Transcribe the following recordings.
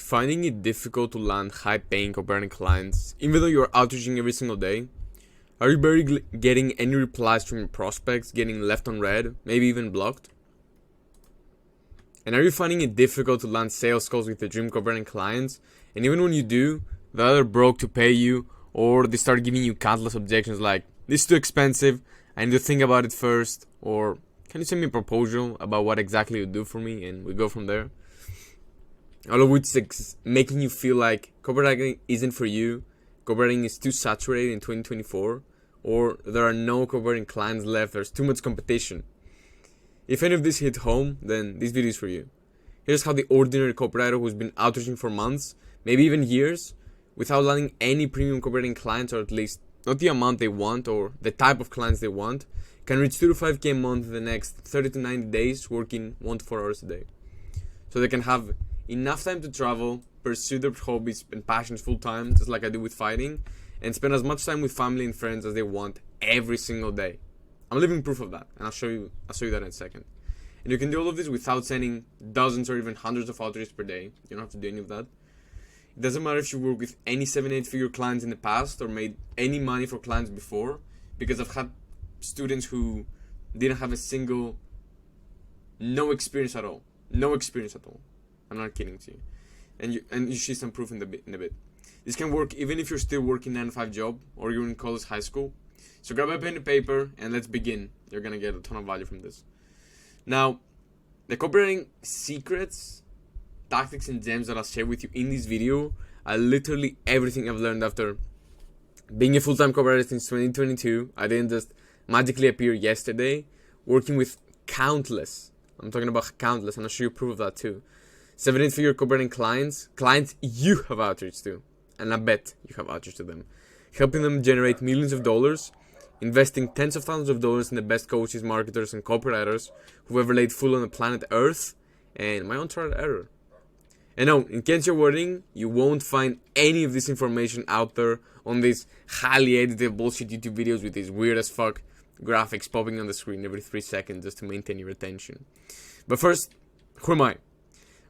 finding it difficult to land high-paying copywriting clients, even though you're outreaching every single day? Are you barely getting any replies from your prospects, getting left on red, maybe even blocked? And are you finding it difficult to land sales calls with your dream copywriting clients, and even when you do, they're either broke to pay you, or they start giving you countless objections like, this is too expensive, I need to think about it first, or can you send me a proposal about what exactly you do for me, and we go from there? All of which is making you feel like copywriting isn't for you, copywriting is too saturated in 2024, or there are no copywriting clients left, there's too much competition. If any of this hit home, then this video is for you. Here's how the ordinary copywriter who's been outreaching for months, maybe even years, without landing any premium copywriting clients, or at least not the amount they want or the type of clients they want, can reach 2 to 5K a month in the next 30 to 90 days working 1 to 4 hours a day. So they can have enough time to travel, pursue their hobbies and passions full time, just like I do with fighting, and spend as much time with family and friends as they want every single day. I'm living proof of that, and I'll show you that in a second. And you can do all of this without sending dozens or even hundreds of outreaches per day. You don't have to do any of that. It doesn't matter if you work with any 7-8 figure clients in the past or made any money for clients before, because I've had students who didn't have no experience at all. No experience at all. I'm not kidding to you. And you see some proof in a bit. This can work even if you're still working 9-to-5 job or you're in college, high school. So grab a pen and paper and let's begin. You're gonna get a ton of value from this. Now, the copywriting secrets, tactics and gems that I'll share with you in this video are literally everything I've learned after being a full-time copywriter since 2022. I didn't just magically appear yesterday. Working with countless, I'm talking about countless, and I'll show you proof of that too, 7-8 figure copywriting clients you have outreach to, and I bet you have outreach to them, helping them generate millions of dollars, investing tens of thousands of dollars in the best coaches, marketers, and copywriters who've ever laid full on the planet Earth, and my own trial and error. And no, in case you're wondering, you won't find any of this information out there on these highly edited bullshit YouTube videos with these weird as fuck graphics popping on the screen every 3 seconds just to maintain your attention. But first, who am I?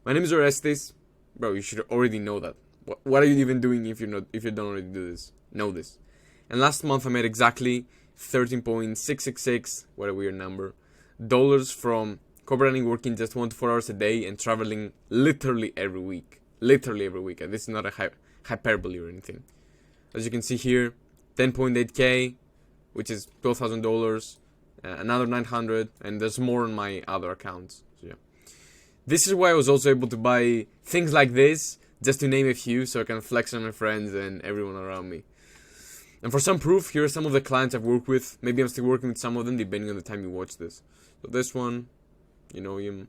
My name is Orestis. Bro, you should already know that. What are you even doing if you don't already know this? And last month I made exactly 13.666, what a weird number, dollars from copywriting, working just 1 to 4 hours a day and traveling literally every week. And this is not a hyperbole or anything. As you can see here, 10.8K, which is $12,000, another 900, and there's more on my other accounts. So yeah, this is why I was also able to buy things like this, just to name a few, so I can flex on my friends and everyone around me. And for some proof, here are some of the clients I've worked with. Maybe I'm still working with some of them, depending on the time you watch this. So this one, you know him.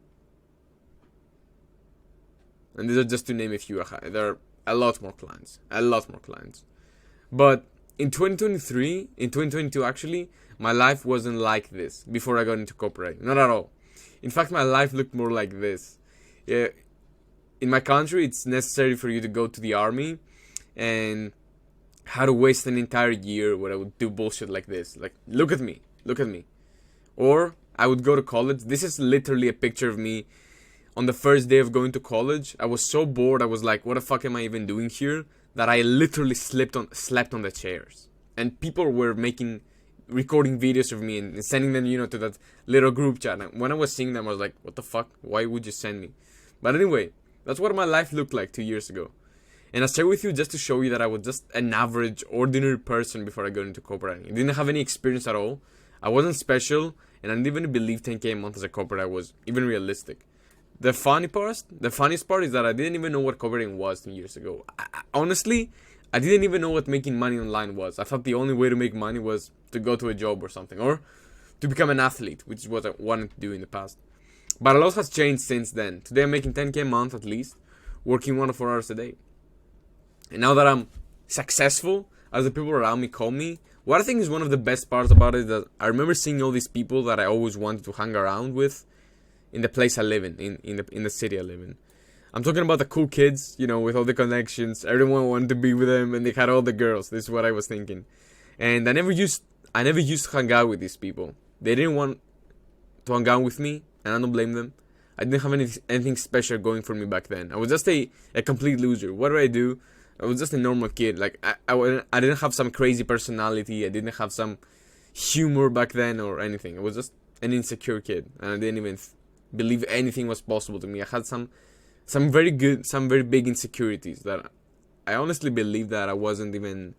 And these are just to name a few. There are a lot more clients. But in 2022 actually, my life wasn't like this before I got into copywriting. Not at all. In fact, my life looked more like this. Yeah, in my country, it's necessary for you to go to the army, and how to waste an entire year where I would do bullshit like this. Like, look at me. Or I would go to college. This is literally a picture of me on the first day of going to college. I was so bored. I was like, what the fuck am I even doing here? That I literally slept on the chairs. And people were recording videos of me and sending them, to that little group chat. And when I was seeing them, I was like, what the fuck? Why would you send me? But anyway, that's what my life looked like 2 years ago. And I'll share with you just to show you that I was just an average, ordinary person before I got into copywriting. I didn't have any experience at all. I wasn't special, and I didn't even believe 10K a month as a copywriter was even realistic. The funniest part is that I didn't even know what copywriting was 2 years ago. Honestly, I didn't even know what making money online was. I thought the only way to make money was to go to a job or something, or to become an athlete, which is what I wanted to do in the past. But a lot has changed since then. Today I'm making 10K a month at least, working 1 to 4 hours a day. And now that I'm successful, as the people around me call me, what I think is one of the best parts about it is that I remember seeing all these people that I always wanted to hang around with in the place I live in the city I live in. I'm talking about the cool kids, with all the connections. Everyone wanted to be with them, and they had all the girls. This is what I was thinking. And I never used to hang out with these people. They didn't want to hang out with me, and I don't blame them. I didn't have anything special going for me back then. I was just a complete loser. What did I do? I was just a normal kid. Like, I didn't have some crazy personality. I didn't have some humor back then or anything. I was just an insecure kid. And I didn't even believe anything was possible to me. I had some very big insecurities that I honestly believe that I wasn't even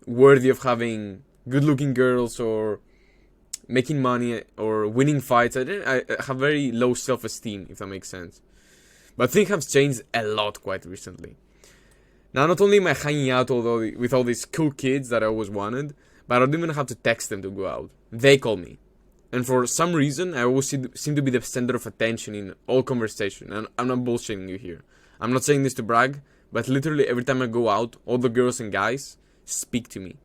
worthy of having good-looking girls or making money or winning fights. I have very low self-esteem, if that makes sense. But things have changed a lot quite recently. Now, not only am I hanging out with all these cool kids that I always wanted, but I don't even have to text them to go out. They call me. And for some reason, I always seem to be the center of attention in all conversation. And I'm not bullshitting you here. I'm not saying this to brag, but literally every time I go out, all the girls and guys speak to me.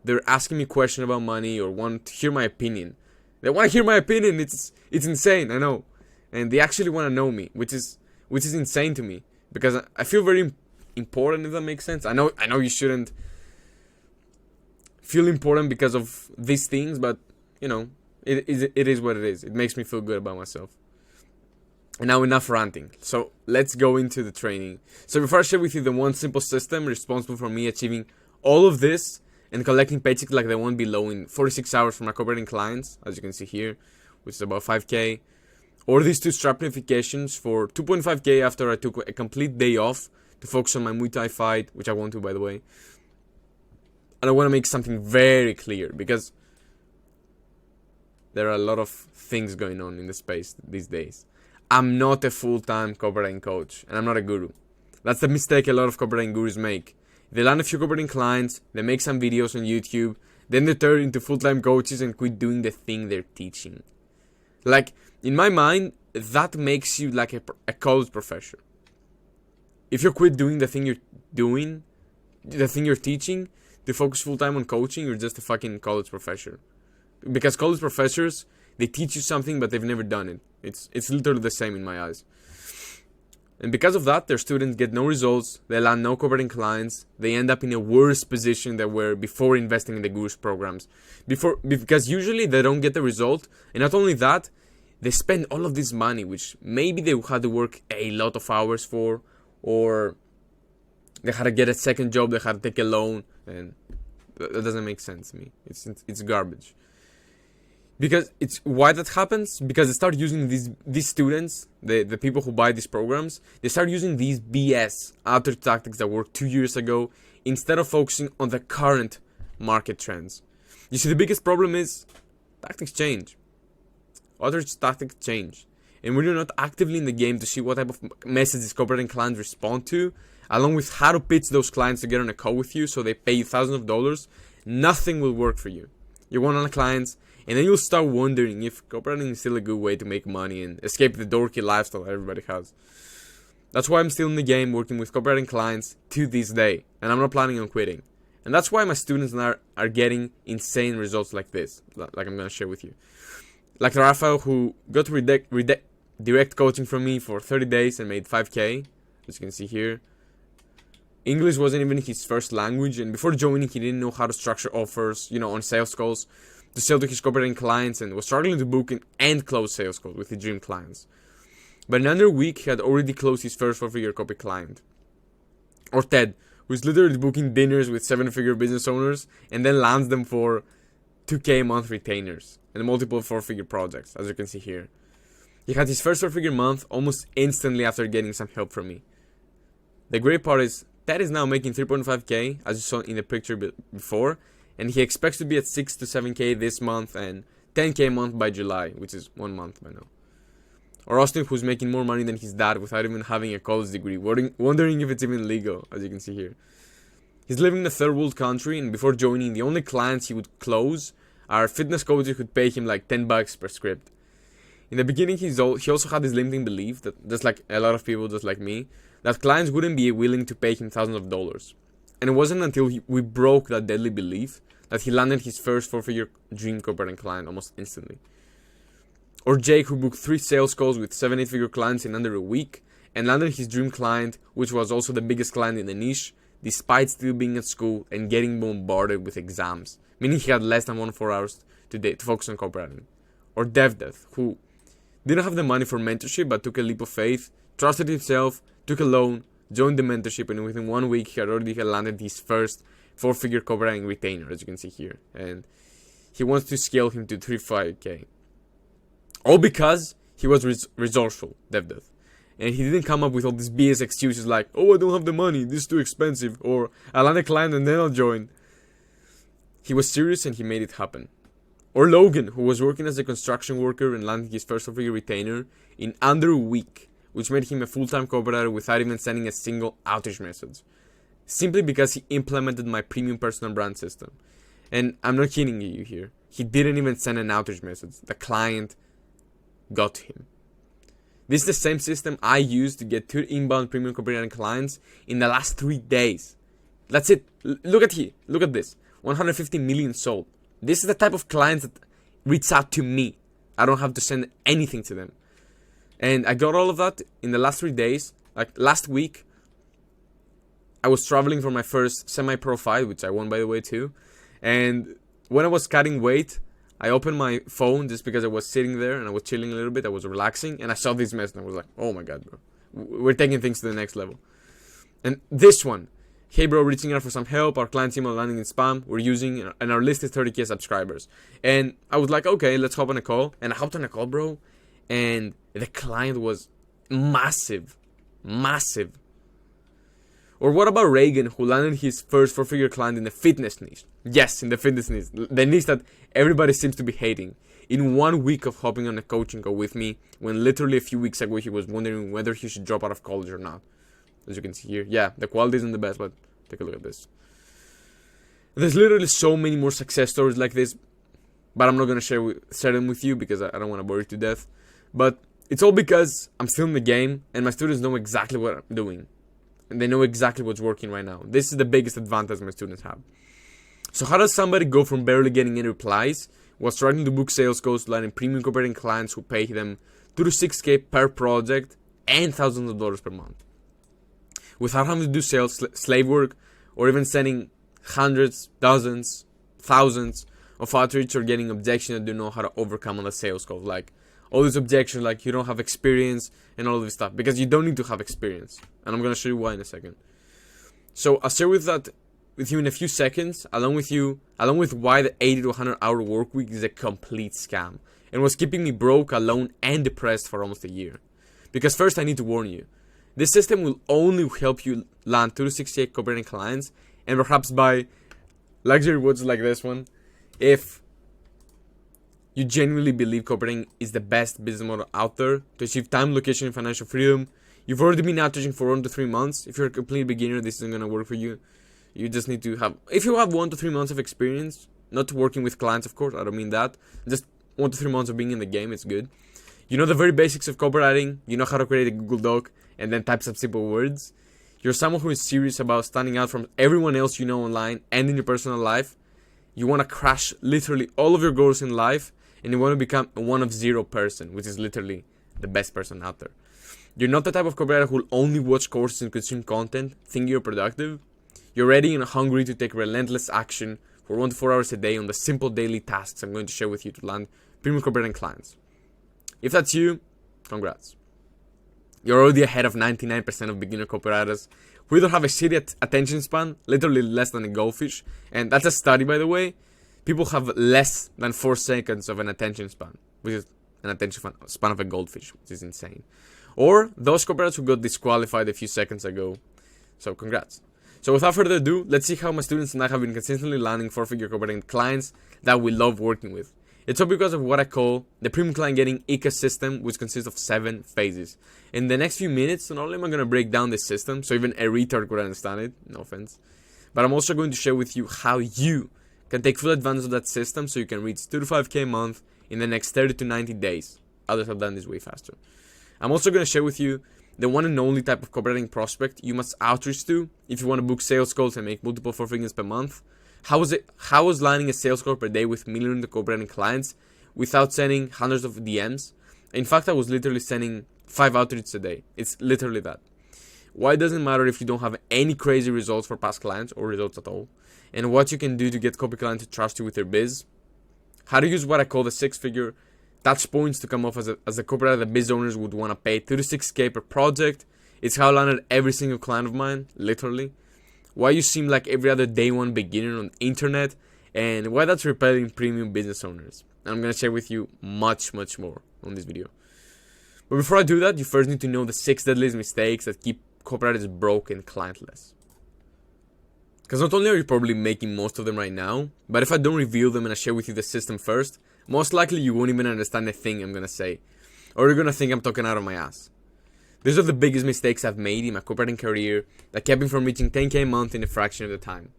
They're asking me questions about money or want to hear my opinion. They want to hear my opinion. It's insane, I know. And they actually want to know me, which is insane to me, because I feel very important, if that makes sense. I know you shouldn't feel important because of these things, but you know, it is what it is. It makes me feel good about myself. And now enough ranting. So let's go into the training. So before I share with you the one simple system responsible for me achieving all of this and collecting paychecks like the one below in 46 hours from my copywriting clients, as you can see here, which is about 5K, or these two strap notifications for 2.5K after I took a complete day off to focus on my Muay Thai fight, which I want to, by the way. And I want to make something very clear, because there are a lot of things going on in the space these days. I'm not a full-time copywriting coach, and I'm not a guru. That's the mistake a lot of copywriting gurus make. They land a few copywriting clients, they make some videos on YouTube, then they turn into full-time coaches and quit doing the thing they're teaching. Like, in my mind, that makes you like a college professor. If you quit doing the thing you're doing, the thing you're teaching, to focus full-time on coaching, you're just a fucking college professor. Because college professors, they teach you something, but they've never done it. It's literally the same in my eyes. And because of that, their students get no results, they land no copywriting clients, they end up in a worse position than were before investing in the gurus programs. Because usually they don't get the result, and not only that, they spend all of this money, which maybe they had to work a lot of hours for, or they had to get a second job, they had to take a loan, and that doesn't make sense to me. It's garbage. Because why that happens? Because they start using these students, the people who buy these programs, they start using these BS outreach tactics that worked 2 years ago instead of focusing on the current market trends. You see, the biggest problem is tactics change. Outreach tactics change. And when you're not actively in the game to see what type of messages copywriting clients respond to, along with how to pitch those clients to get on a call with you so they pay you thousands of dollars, nothing will work for you. You want on clients, and then you'll start wondering if copywriting is still a good way to make money and escape the dorky lifestyle everybody has. That's why I'm still in the game working with copywriting clients to this day, and I'm not planning on quitting. And that's why my students now are getting insane results like this, like I'm going to share with you. Like Rafael, who got direct coaching from me for 30 days and made 5K, as you can see here. English wasn't even his first language, and before joining, he didn't know how to structure offers, on sales calls to sell to his copywriting clients, and was struggling to book and close sales calls with his dream clients. But in under a week, he had already closed his first 4-figure copy client. Or Ted, who's literally booking dinners with 7-figure business owners and then lands them for 2K a month retainers and multiple 4-figure projects, as you can see here. He had his first 4-figure month almost instantly after getting some help from me. The great part is, Ted is now making 3.5K, as you saw in the picture before, and he expects to be at 6 to 7K this month and 10K a month by July, which is 1 month by now. Or Orestis, who's making more money than his dad without even having a college degree, wondering if it's even legal, as you can see here. He's living in a third world country, and before joining, the only clients he would close are fitness coaches who'd pay him like $10 per script. In the beginning, he also had this limiting belief that, just like a lot of people just like me, that clients wouldn't be willing to pay him thousands of dollars. And it wasn't until we broke that deadly belief that he landed his first 4-figure dream copywriting client almost instantly. Or Jake, who booked 3 sales calls with 7-8-figure clients in under a week and landed his dream client, which was also the biggest client in the niche, despite still being at school and getting bombarded with exams, meaning he had less than 1 4 hours to focus on copywriting. Or DevDev, who didn't have the money for mentorship, but took a leap of faith, trusted himself, took a loan, joined the mentorship, and within 1 week, he had already landed his first 4-figure copywriting retainer, as you can see here. And he wants to scale him to 3-5K. All because he was resourceful, dev. And he didn't come up with all these BS excuses like, oh, I don't have the money, this is too expensive, or I'll land a client and then I'll join. He was serious and he made it happen. Or Logan, who was working as a construction worker and landed his first 4-figure retainer in under a week, which made him a full-time copywriter without even sending a single outreach message. Simply because he implemented my premium personal brand system. And I'm not kidding you here. He didn't even send an outreach message. The client got him. This is the same system I used to get 2 inbound premium copywriting clients in the last 3 days. That's it. Look at this. 150 million sold. This is the type of clients that reach out to me. I don't have to send anything to them. And I got all of that in the last 3 days. Like last week, I was traveling for my first semi-pro fight, which I won by the way too. And when I was cutting weight, I opened my phone just because I was sitting there and I was chilling a little bit. I was relaxing and I saw this message and I was like, oh my god, bro. We're taking things to the next level. And this one. Hey bro, reaching out for some help. Our client's email landing in spam. We're using, and our list is 30K subscribers. And I was like, okay, let's hop on a call. And I hopped on a call, bro. And the client was massive. Massive. Or what about Reagan, who landed his first 4-figure client in the fitness niche? Yes, in the fitness niche. The niche that everybody seems to be hating. In 1 week of hopping on a coaching call with me, when literally a few weeks ago he was wondering whether he should drop out of college or not. As you can see here. Yeah, the quality isn't the best, but take a look at this. There's literally so many more success stories like this, but I'm not going to share them with you because I don't want to bore you to death. But it's all because I'm still in the game and my students know exactly what I'm doing. And they know exactly what's working right now. This is the biggest advantage my students have. So how does somebody go from barely getting any replies while starting to book sales calls to landing premium copywriting clients who pay them 2 to 6K per project and thousands of dollars per month? Without having to do sales, slave work, or even sending hundreds, dozens, thousands of outreach or getting objections that you know how to overcome on the sales call. Like all these objections like you don't have experience and all of this stuff. Because you don't need to have experience. And I'm going to show you why in a second. So I'll share with you in a few seconds, along with why the 80 to 100 hour work week is a complete scam. And was keeping me broke, alone, and depressed for almost a year. Because first I need to warn you. This system will only help you land 2 to 6K copywriting clients and perhaps buy luxury watches like this one if you genuinely believe copywriting is the best business model out there to achieve time, location, and financial freedom. You've already been outreaching for 1 to 3 months. If you're a complete beginner, this isn't going to work for you. You just need to have, if you have 1 to 3 months of experience, not working with clients, of course, I don't mean that. Just 1 to 3 months of being in the game, it's good. You know the very basics of copywriting. You know how to create a Google Doc and then type some simple words. You're someone who is serious about standing out from everyone else you know online and in your personal life. You want to crush literally all of your goals in life and you want to become a 1 of 0 person, which is literally the best person out there. You're not the type of copywriter who will only watch courses and consume content, think you're productive. You're ready and hungry to take relentless action for 1 to 4 hours a day on the simple daily tasks I'm going to share with you to land premium copywriting clients. If that's you, congrats. You're already ahead of 99% of beginner copywriters who either have a shitty attention span, literally less than a goldfish, and that's a study by the way. People have less than 4 seconds of an attention span, which is an attention span of a goldfish, which is insane. Or those copywriters who got disqualified a few seconds ago. So congrats. So without further ado, let's see how my students and I have been consistently landing 4-figure copywriting clients that we love working with. It's all because of what I call the premium client getting ecosystem, which consists of 7 phases. In the next few minutes, not only am I going to break down this system, so even a retard could understand it, no offense, but I'm also going to share with you how you can take full advantage of that system so you can reach 2 to 5K a month in the next 30 to 90 days. Others have done this way faster. I'm also going to share with you the one and only type of copywriting prospect you must outreach to if you want to book sales calls and make multiple 4 figures per month. How was landing a sales call per day with millions of copywriting clients without sending hundreds of DMs? In fact, I was literally sending 5 outreaches a day. It's literally that. Why it doesn't matter if you don't have any crazy results for past clients or results at all. And what you can do to get copy clients to trust you with their biz. How to use what I call the 6-figure touch points to come off as a copywriter that business owners would want to pay 36K per project. It's how I landed every single client of mine, literally. Why you seem like every other day one beginner on the internet, and why that's repelling premium business owners. And I'm going to share with you much more on this video. But before I do that, you first need to know the 6 deadliest mistakes that keep copywriters broke and clientless. Because not only are you probably making most of them right now, but if I don't reveal them and I share with you the system first, most likely you won't even understand the thing I'm going to say. Or you're going to think I'm talking out of my ass. These are the biggest mistakes I've made in my copywriting career that kept me from reaching 10K a month in a fraction of the time.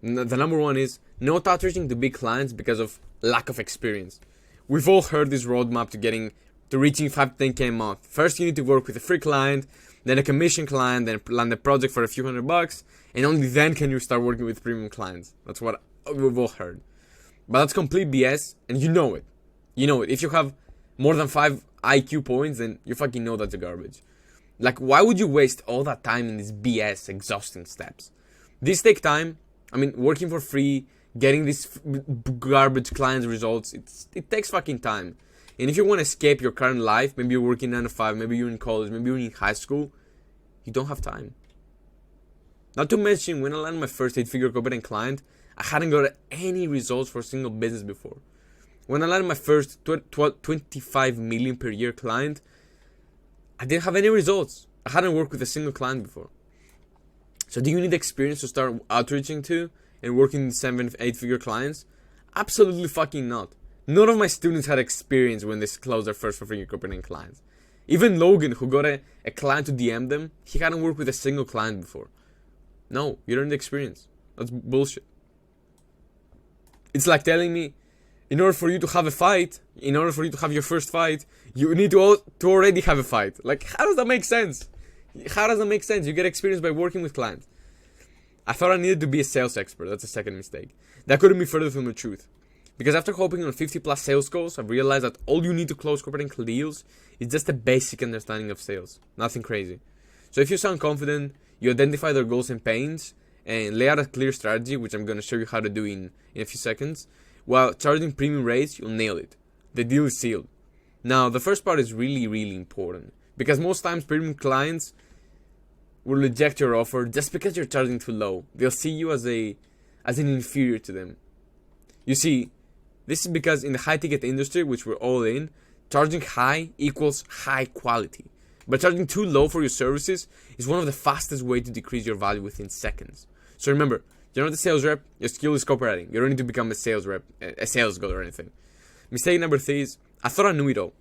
The number one is not outreaching to big clients because of lack of experience. We've all heard this roadmap to reaching 5 to 10K a month. First, you need to work with a free client, then a commission client, then land a project for a few $100, and only then can you start working with premium clients. That's what we've all heard. But that's complete BS, and you know it. You know it. If you have more than 5 IQ points, then you fucking know that's a garbage. Like, why would you waste all that time in these BS exhausting steps? These take time. I mean, working for free, getting these garbage clients results, it takes fucking time. And if you want to escape your current life, maybe you're working 9 to 5, maybe you're in college, maybe you're in high school, you don't have time. Not to mention, when I landed my first 8-figure copywriting client, I hadn't got any results for a single business before. When I landed my first 25 million per year client, I didn't have any results. I hadn't worked with a single client before. So do you need experience to start outreaching to and working with 7-8-figure clients? Absolutely fucking not. None of my students had experience when they closed their first 4-figure copywriting clients. Even Logan, who got a client to DM them, he hadn't worked with a single client before. No, you don't need experience. That's bullshit. It's like telling me, in order for you to have a fight, in order for you to have your first fight, you need to already have a fight. Like, how does that make sense? How does that make sense? You get experience by working with clients. I thought I needed to be a sales expert. That's the second mistake. That couldn't be further from the truth. Because after hopping on 50 plus sales calls, I've realized that all you need to close copywriting deals is just a basic understanding of sales. Nothing crazy. So if you sound confident, you identify their goals and pains, and lay out a clear strategy, which I'm going to show you how to do in a few seconds, while charging premium rates, you'll nail it. The deal is sealed. Now, the first part is really important. Because most times premium clients will reject your offer just because you're charging too low. They'll see you as an inferior to them. You see, this is because in the high ticket industry, which we're all in, charging high equals high quality. But charging too low for your services is one of the fastest ways to decrease your value within seconds. So remember, you're not a sales rep, your skill is copywriting. You don't need to become a sales rep, a sales guy or anything. Mistake number 3 is, I thought I knew it all.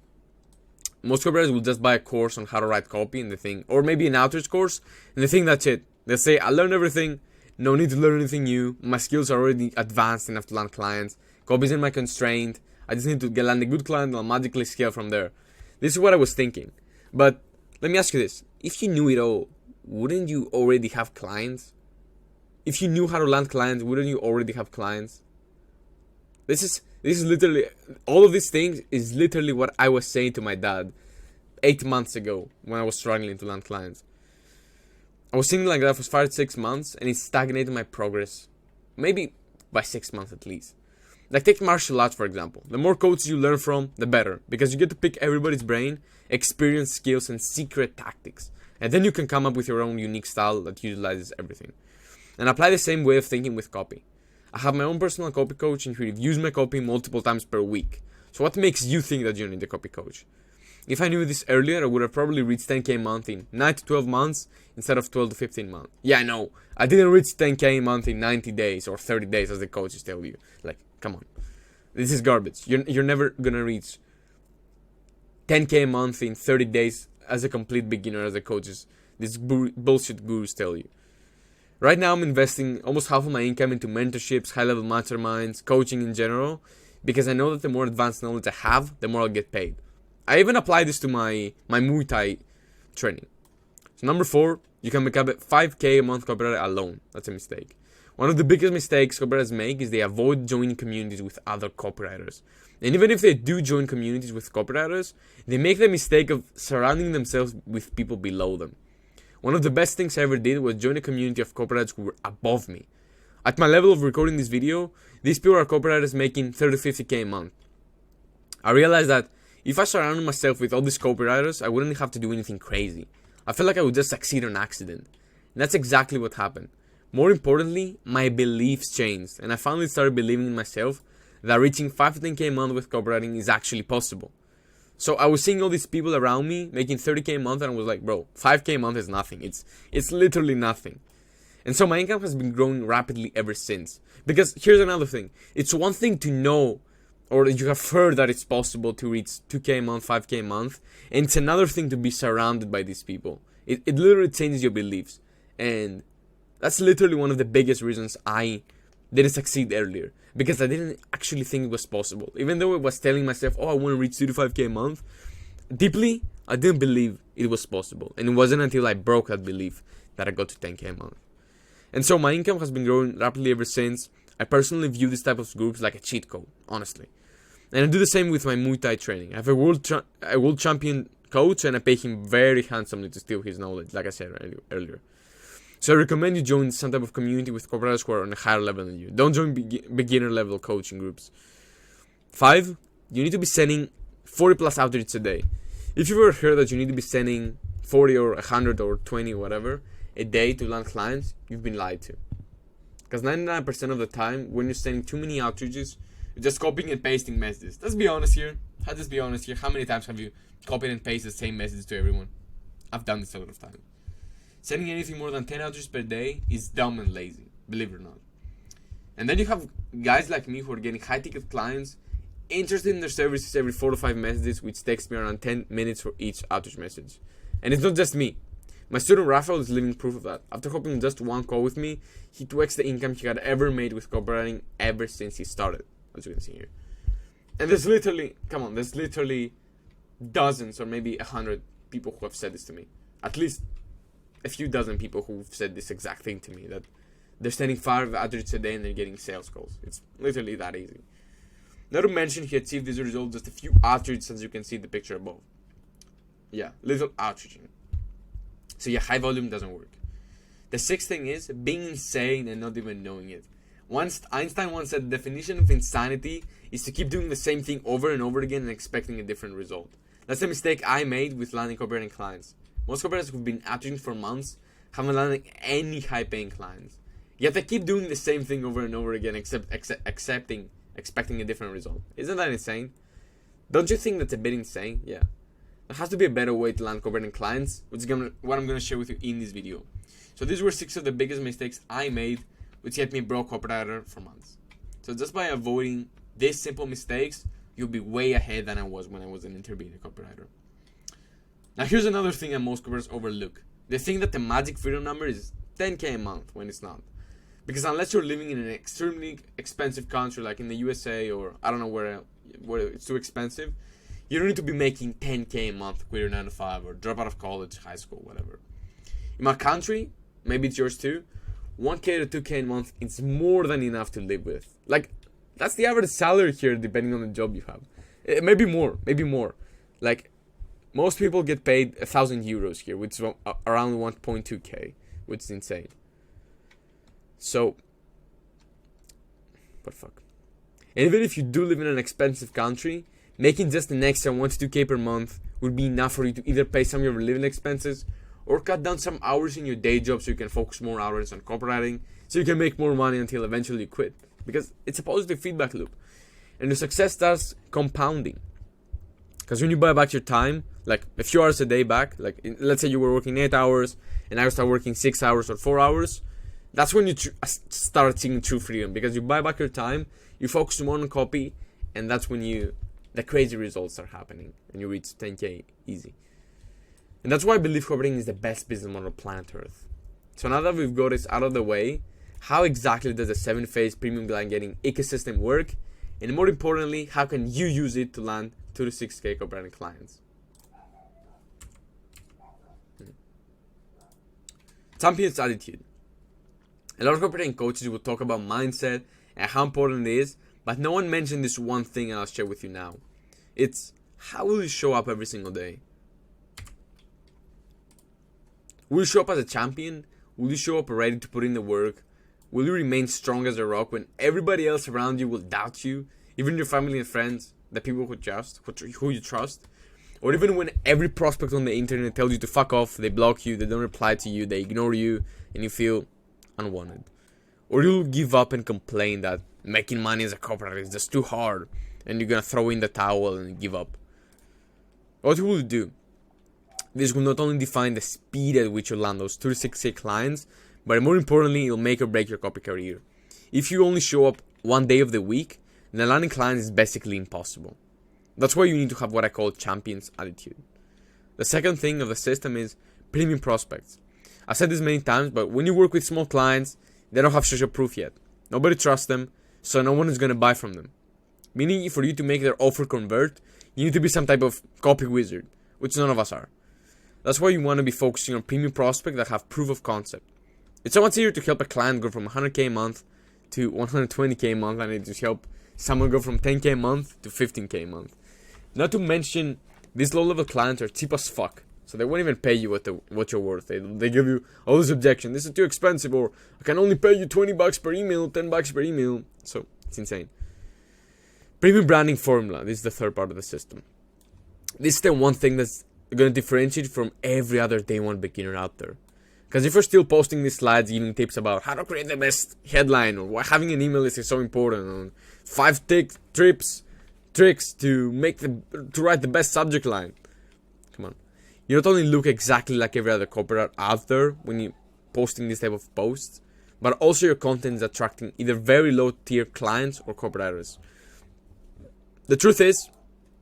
Most copywriters will just buy a course on how to write copy and they think, or maybe an outreach course, and they think that's it. They'll say, I learned everything, no need to learn anything new, my skills are already advanced enough to land clients, copy isn't my constraint, I just need to land a good client and I'll magically scale from there. This is what I was thinking. But let me ask you this, if you knew it all, wouldn't you already have clients? If you knew how to land clients, wouldn't you already have clients? This is literally, all of these things is literally what I was saying to my dad 8 months ago when I was struggling to land clients. I was thinking like that for 5 to 6 months and it stagnated my progress. Maybe by 6 months at least. Like take martial arts for example. The more coaches you learn from, the better. Because you get to pick everybody's brain, experience, skills and secret tactics. And then you can come up with your own unique style that utilizes everything. And apply the same way of thinking with copy. I have my own personal copy coach and he reviews my copy multiple times per week. So what makes you think that you need a copy coach? If I knew this earlier, I would have probably reached 10K a month in 9 to 12 months instead of 12 to 15 months. Yeah, no, I didn't reach 10K a month in 90 days or 30 days as the coaches tell you. Like, come on. This is garbage. You're never gonna reach 10K a month in 30 days as a complete beginner as the coaches. These bullshit gurus tell you. Right now, I'm investing almost half of my income into mentorships, high-level masterminds, coaching in general, because I know that the more advanced knowledge I have, the more I'll get paid. I even apply this to my Muay Thai training. So number 4, you can become a 5K a month copywriter alone. That's a mistake. One of the biggest mistakes copywriters make is they avoid joining communities with other copywriters. And even if they do join communities with copywriters, they make the mistake of surrounding themselves with people below them. One of the best things I ever did was join a community of copywriters who were above me. At my level of recording this video, these people are copywriters making 30 to 50K a month. I realized that if I surrounded myself with all these copywriters, I wouldn't have to do anything crazy. I felt like I would just succeed on accident. And that's exactly what happened. More importantly, my beliefs changed, and I finally started believing in myself that reaching 5 to 10k a month with copywriting is actually possible. So I was seeing all these people around me making 30k a month, and I was like, bro, 5k a month is nothing. It's literally nothing. And so my income has been growing rapidly ever since. Because here's another thing. It's one thing to know, or you have heard that it's possible to reach 2k a month, 5k a month. And it's another thing to be surrounded by these people. It literally changes your beliefs. And that's literally one of the biggest reasons I didn't succeed earlier. Because I didn't actually think it was possible. Even though I was telling myself, oh, I want to reach 2 to 5k a month. Deeply, I didn't believe it was possible. And it wasn't until I broke that belief that I got to 10k a month. And so my income has been growing rapidly ever since. I personally view this type of groups like a cheat code, honestly. And I do the same with my Muay Thai training. I have a world champion coach, and I pay him very handsomely to steal his knowledge, like I said earlier. So I recommend you join some type of community with copywriters who are on a higher level than you. Don't join beginner level coaching groups. 5, you need to be sending 40 plus outreach a day. If you've ever heard that you need to be sending 40 or 100 or 20 or whatever a day to land clients, you've been lied to. Because 99% of the time, when you're sending too many outreaches, you're just copying and pasting messages. Let's be honest here. How many times have you copied and pasted the same message to everyone? I've done this a lot of times. Sending anything more than 10 outreaches per day is dumb and lazy, believe it or not. And then you have guys like me who are getting high-ticket clients interested in their services every 4 to 5 messages, which takes me around 10 minutes for each outreach message. And it's not just me. My student Rafael is living proof of that. After hopping just one call with me, he 2x the income he had ever made with copywriting ever since he started, as you can see here. And there's literally dozens or maybe 100 people who have said this to me. At least a few dozen people who've said this exact thing to me, that they're sending 5 outreaches a day and they're getting sales calls. It's literally that easy. Not to mention, he achieved this result just a few outreaches, as you can see in the picture above. Yeah, little outreaching. So yeah, high volume doesn't work. The 6th thing is being insane and not even knowing it. Einstein once said the definition of insanity is to keep doing the same thing over and over again and expecting a different result. That's the mistake I made with landing copywriting clients. Most copywriters who've been outreaching for months haven't landed any high-paying clients. Yet they keep doing the same thing over and over again, expecting a different result. Isn't that insane? Don't you think that's a bit insane? Yeah. There has to be a better way to land copywriting clients, which is what I'm going to share with you in this video. So these were 6 of the biggest mistakes I made, which kept me broke copywriter for months. So just by avoiding these simple mistakes, you'll be way ahead than I was when I was an intermediate copywriter. Now here's another thing that most copywriters overlook. They think that the magic freedom number is 10k a month when it's not. Because unless you're living in an extremely expensive country like in the USA or I don't know where it's too expensive, you don't need to be making 10k a month, quit your 9 to 5 or drop out of college, high school, whatever. In my country, maybe it's yours too, 1k to 2k a month is more than enough to live with. Like, that's the average salary here depending on the job you have. Maybe more. Like, most people get paid 1,000 euros here, which is around 1.2k, which is insane. So, what the fuck? And even if you do live in an expensive country, making just an extra 1 to 2k per month would be enough for you to either pay some of your living expenses or cut down some hours in your day job so you can focus more hours on copywriting, so you can make more money until eventually you quit. Because it's a positive feedback loop. And the success starts compounding. Because when you buy back your time, like a few hours a day back, like let's say you were working 8 hours and now you start working 6 hours or 4 hours, that's when you start seeing true freedom. Because you buy back your time, you focus more on copy, and that's when the crazy results are happening and you reach 10k easy. And that's why I believe copywriting is the best business model on planet Earth. So now that we've got this out of the way, how exactly does a 7-phase premium client getting ecosystem work? And more importantly, how can you use it to land 2 to 6k copywriting clients? Champion's attitude. A lot of copywriting coaches will talk about mindset and how important it is, but no one mentioned this one thing I'll share with you now. It's how will you show up every single day? Will you show up as a champion? Will you show up ready to put in the work? Will you remain strong as a rock when everybody else around you will doubt you? Even your family and friends? the people who you trust, or even when every prospect on the internet tells you to fuck off, they block you, they don't reply to you, they ignore you, and you feel unwanted. Or you'll give up and complain that making money as a copywriter is just too hard, and you're gonna throw in the towel and give up. What will you do? This will not only define the speed at which you land those 2 to 6K clients, but more importantly, it'll make or break your copy career. If you only show up one day of the week, then landing clients is basically impossible. That's why you need to have what I call champion's attitude. The second thing of the system is premium prospects. I've said this many times, but when you work with small clients, they don't have social proof yet. Nobody trusts them, so no one is going to buy from them. Meaning, for you to make their offer convert, you need to be some type of copy wizard, which none of us are. That's why you want to be focusing on premium prospects that have proof of concept. It's so much easier to help a client go from 100K a month to 120K a month than it is to help someone go from 10K a month to 15K a month. Not to mention, these low-level clients are cheap as fuck. So they won't even pay you what you're worth. They give you all this objection. This is too expensive, or I can only pay you $20 per email, $10 per email. So it's insane. Premium branding formula. This is the third part of the system. This is the one thing that's going to differentiate from every other day one beginner out there. Because if you're still posting these slides giving tips about how to create the best headline, or why having an email list is so important, or 5 tricks to write the best subject line. Come on. You not only look exactly like every other copywriter out there when you're posting this type of posts, but also your content is attracting either very low tier clients or copywriters. The truth is,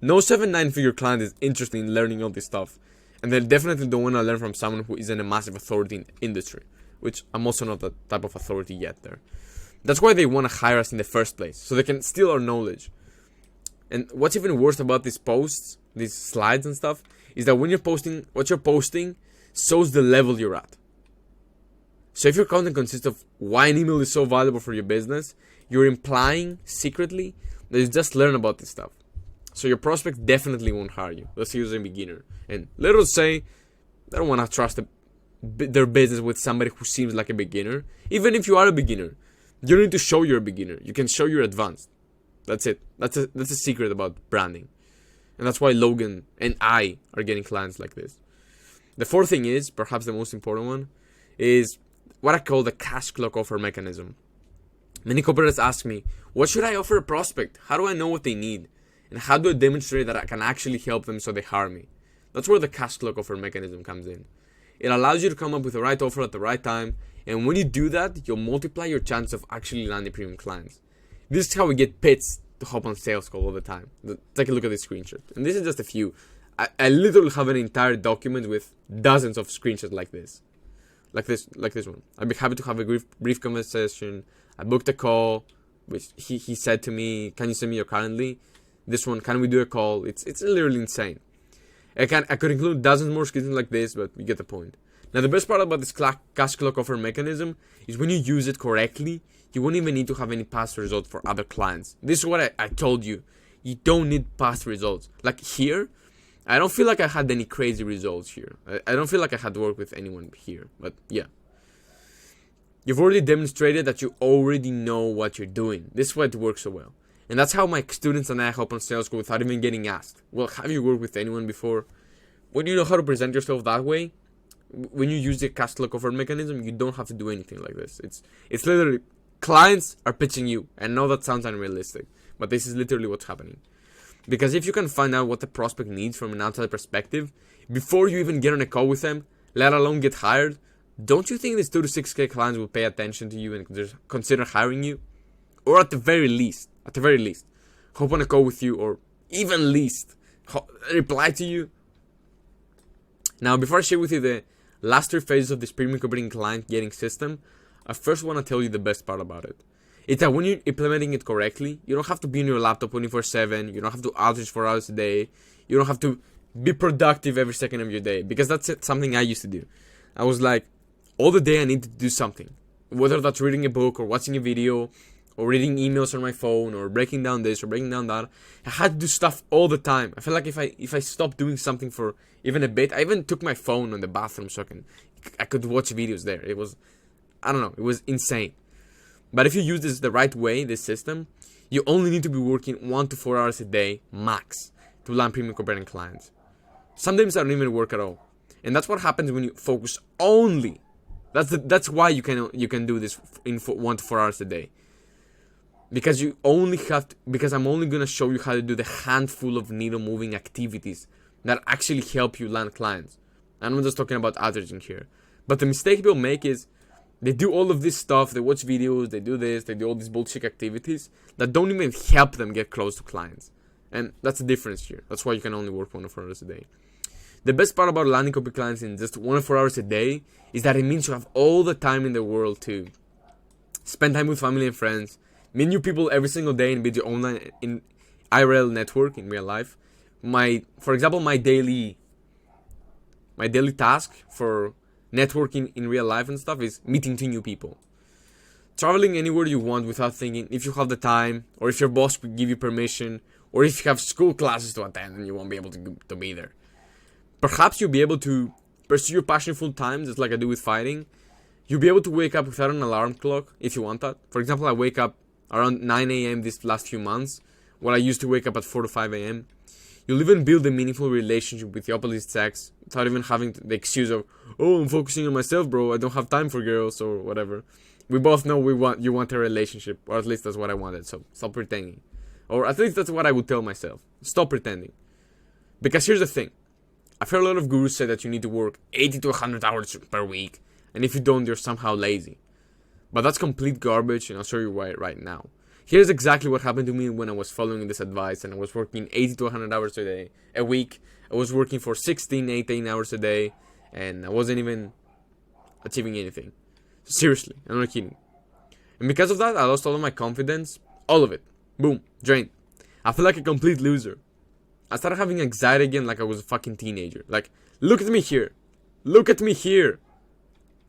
no 7-9-figure client is interested in learning all this stuff, and they definitely don't want to learn from someone who isn't a massive authority in the industry, which I'm also not that type of authority yet there. That's why they want to hire us in the first place, so they can steal our knowledge. And what's even worse about these posts, these slides and stuff, is that when you're posting, what you're posting shows the level you're at. So if your content consists of why an email is so valuable for your business, you're implying secretly that you just learn about this stuff. So your prospect definitely won't hire you. Let's say you're a beginner. And let us say they don't want to trust their business with somebody who seems like a beginner. Even if you are a beginner, you don't need to show you're a beginner. You can show you're advanced. That's it. That's a secret about branding. And that's why Logan and I are getting clients like this. The fourth thing is, perhaps the most important one, is what I call the cash clock offer mechanism. Many copywriters ask me, what should I offer a prospect? How do I know what they need? And how do I demonstrate that I can actually help them so they hire me? That's where the cash clock offer mechanism comes in. It allows you to come up with the right offer at the right time. And when you do that, you'll multiply your chance of actually landing premium clients. This is how we get pits to hop on sales call all the time. Take a look at this screenshot. And this is just a few. I literally have an entire document with dozens of screenshots like this. Like this one. I'd be happy to have a brief conversation. I booked a call, which he said to me, can you send me your Calendly? This one, can we do a call? It's literally insane. I could include dozens more screenshots like this, but you get the point. Now the best part about this cash clock offer mechanism is when you use it correctly, you won't even need to have any past results for other clients. This is what I told you. You don't need past results. Like here, I don't feel like I had any crazy results here. I don't feel like I had to work with anyone here. But yeah. You've already demonstrated that you already know what you're doing. This is why it works so well. And that's how my students and I help on sales go without even getting asked. Well, have you worked with anyone before? When you know how to present yourself that way, when you use the cash clock offer mechanism, you don't have to do anything like this. It's literally, clients are pitching you. I know that sounds unrealistic, but this is literally what's happening. Because if you can find out what the prospect needs from an outside perspective, before you even get on a call with them, let alone get hired, don't you think these 2 to 6K clients will pay attention to you and consider hiring you? Or at the very least, hop on a call with you, or even least, reply to you. Now, before I share with you the last 3 phases of this premium copywriting client getting system, I first want to tell you the best part about it. It's that when you're implementing it correctly, you don't have to be on your laptop 24/7. You don't have to outreach for hours a day. You don't have to be productive every second of your day. Because that's something I used to do. I was like, all the day I need to do something. Whether that's reading a book or watching a video or reading emails on my phone or breaking down this or breaking down that. I had to do stuff all the time. I felt like if I stopped doing something for even a bit, I even took my phone on the bathroom so I could watch videos there. It was, I don't know, it was insane. But if you use this the right way, this system, You only need to be working 1 to 4 hours a day, max, to land premium copywriting clients. Sometimes I don't even work at all. And that's what happens when you focus only. That's why you can do this in 1 to 4 hours a day. Because you only have to, because I'm only gonna show you how to do the handful of needle moving activities that actually help you land clients. I'm not just talking about advertising here. But the mistake people make is they do all of this stuff, they watch videos, they do this, they do all these bullshit activities that don't even help them get close to clients. And that's the difference here. That's why you can only work 1 to 4 hours a day. The best part about landing copy clients in just 1 to 4 hours a day is that it means you have all the time in the world to spend time with family and friends, meet new people every single day and build your online in IRL network in real life. For example, my daily task for networking in real life and stuff is meeting 2 new people. Traveling anywhere you want without thinking, if you have the time, or if your boss will give you permission, or if you have school classes to attend and you won't be able to be there. Perhaps you'll be able to pursue your passion full time, just like I do with fighting. You'll be able to wake up without an alarm clock if you want that. For example, I wake up around 9 a.m. these last few months, while I used to wake up at 4 to 5 a.m. You'll even build a meaningful relationship with the opposite sex without even having the excuse of, oh, I'm focusing on myself, bro, I don't have time for girls, or whatever. We both know you want a relationship, or at least that's what I wanted, so stop pretending. Or at least that's what I would tell myself. Stop pretending. Because here's the thing. I've heard a lot of gurus say that you need to work 80 to 100 hours per week, and if you don't, you're somehow lazy. But that's complete garbage, and I'll show you why right now. Here's exactly what happened to me when I was following this advice, and I was working 80 to 100 hours a week. I was working for 16, 18 hours a day, and I wasn't even achieving anything. Seriously, I'm not kidding. And because of that, I lost all of my confidence, all of it. Boom, drained. I feel like a complete loser. I started having anxiety again like I was a fucking teenager. Like, look at me here. Look at me here.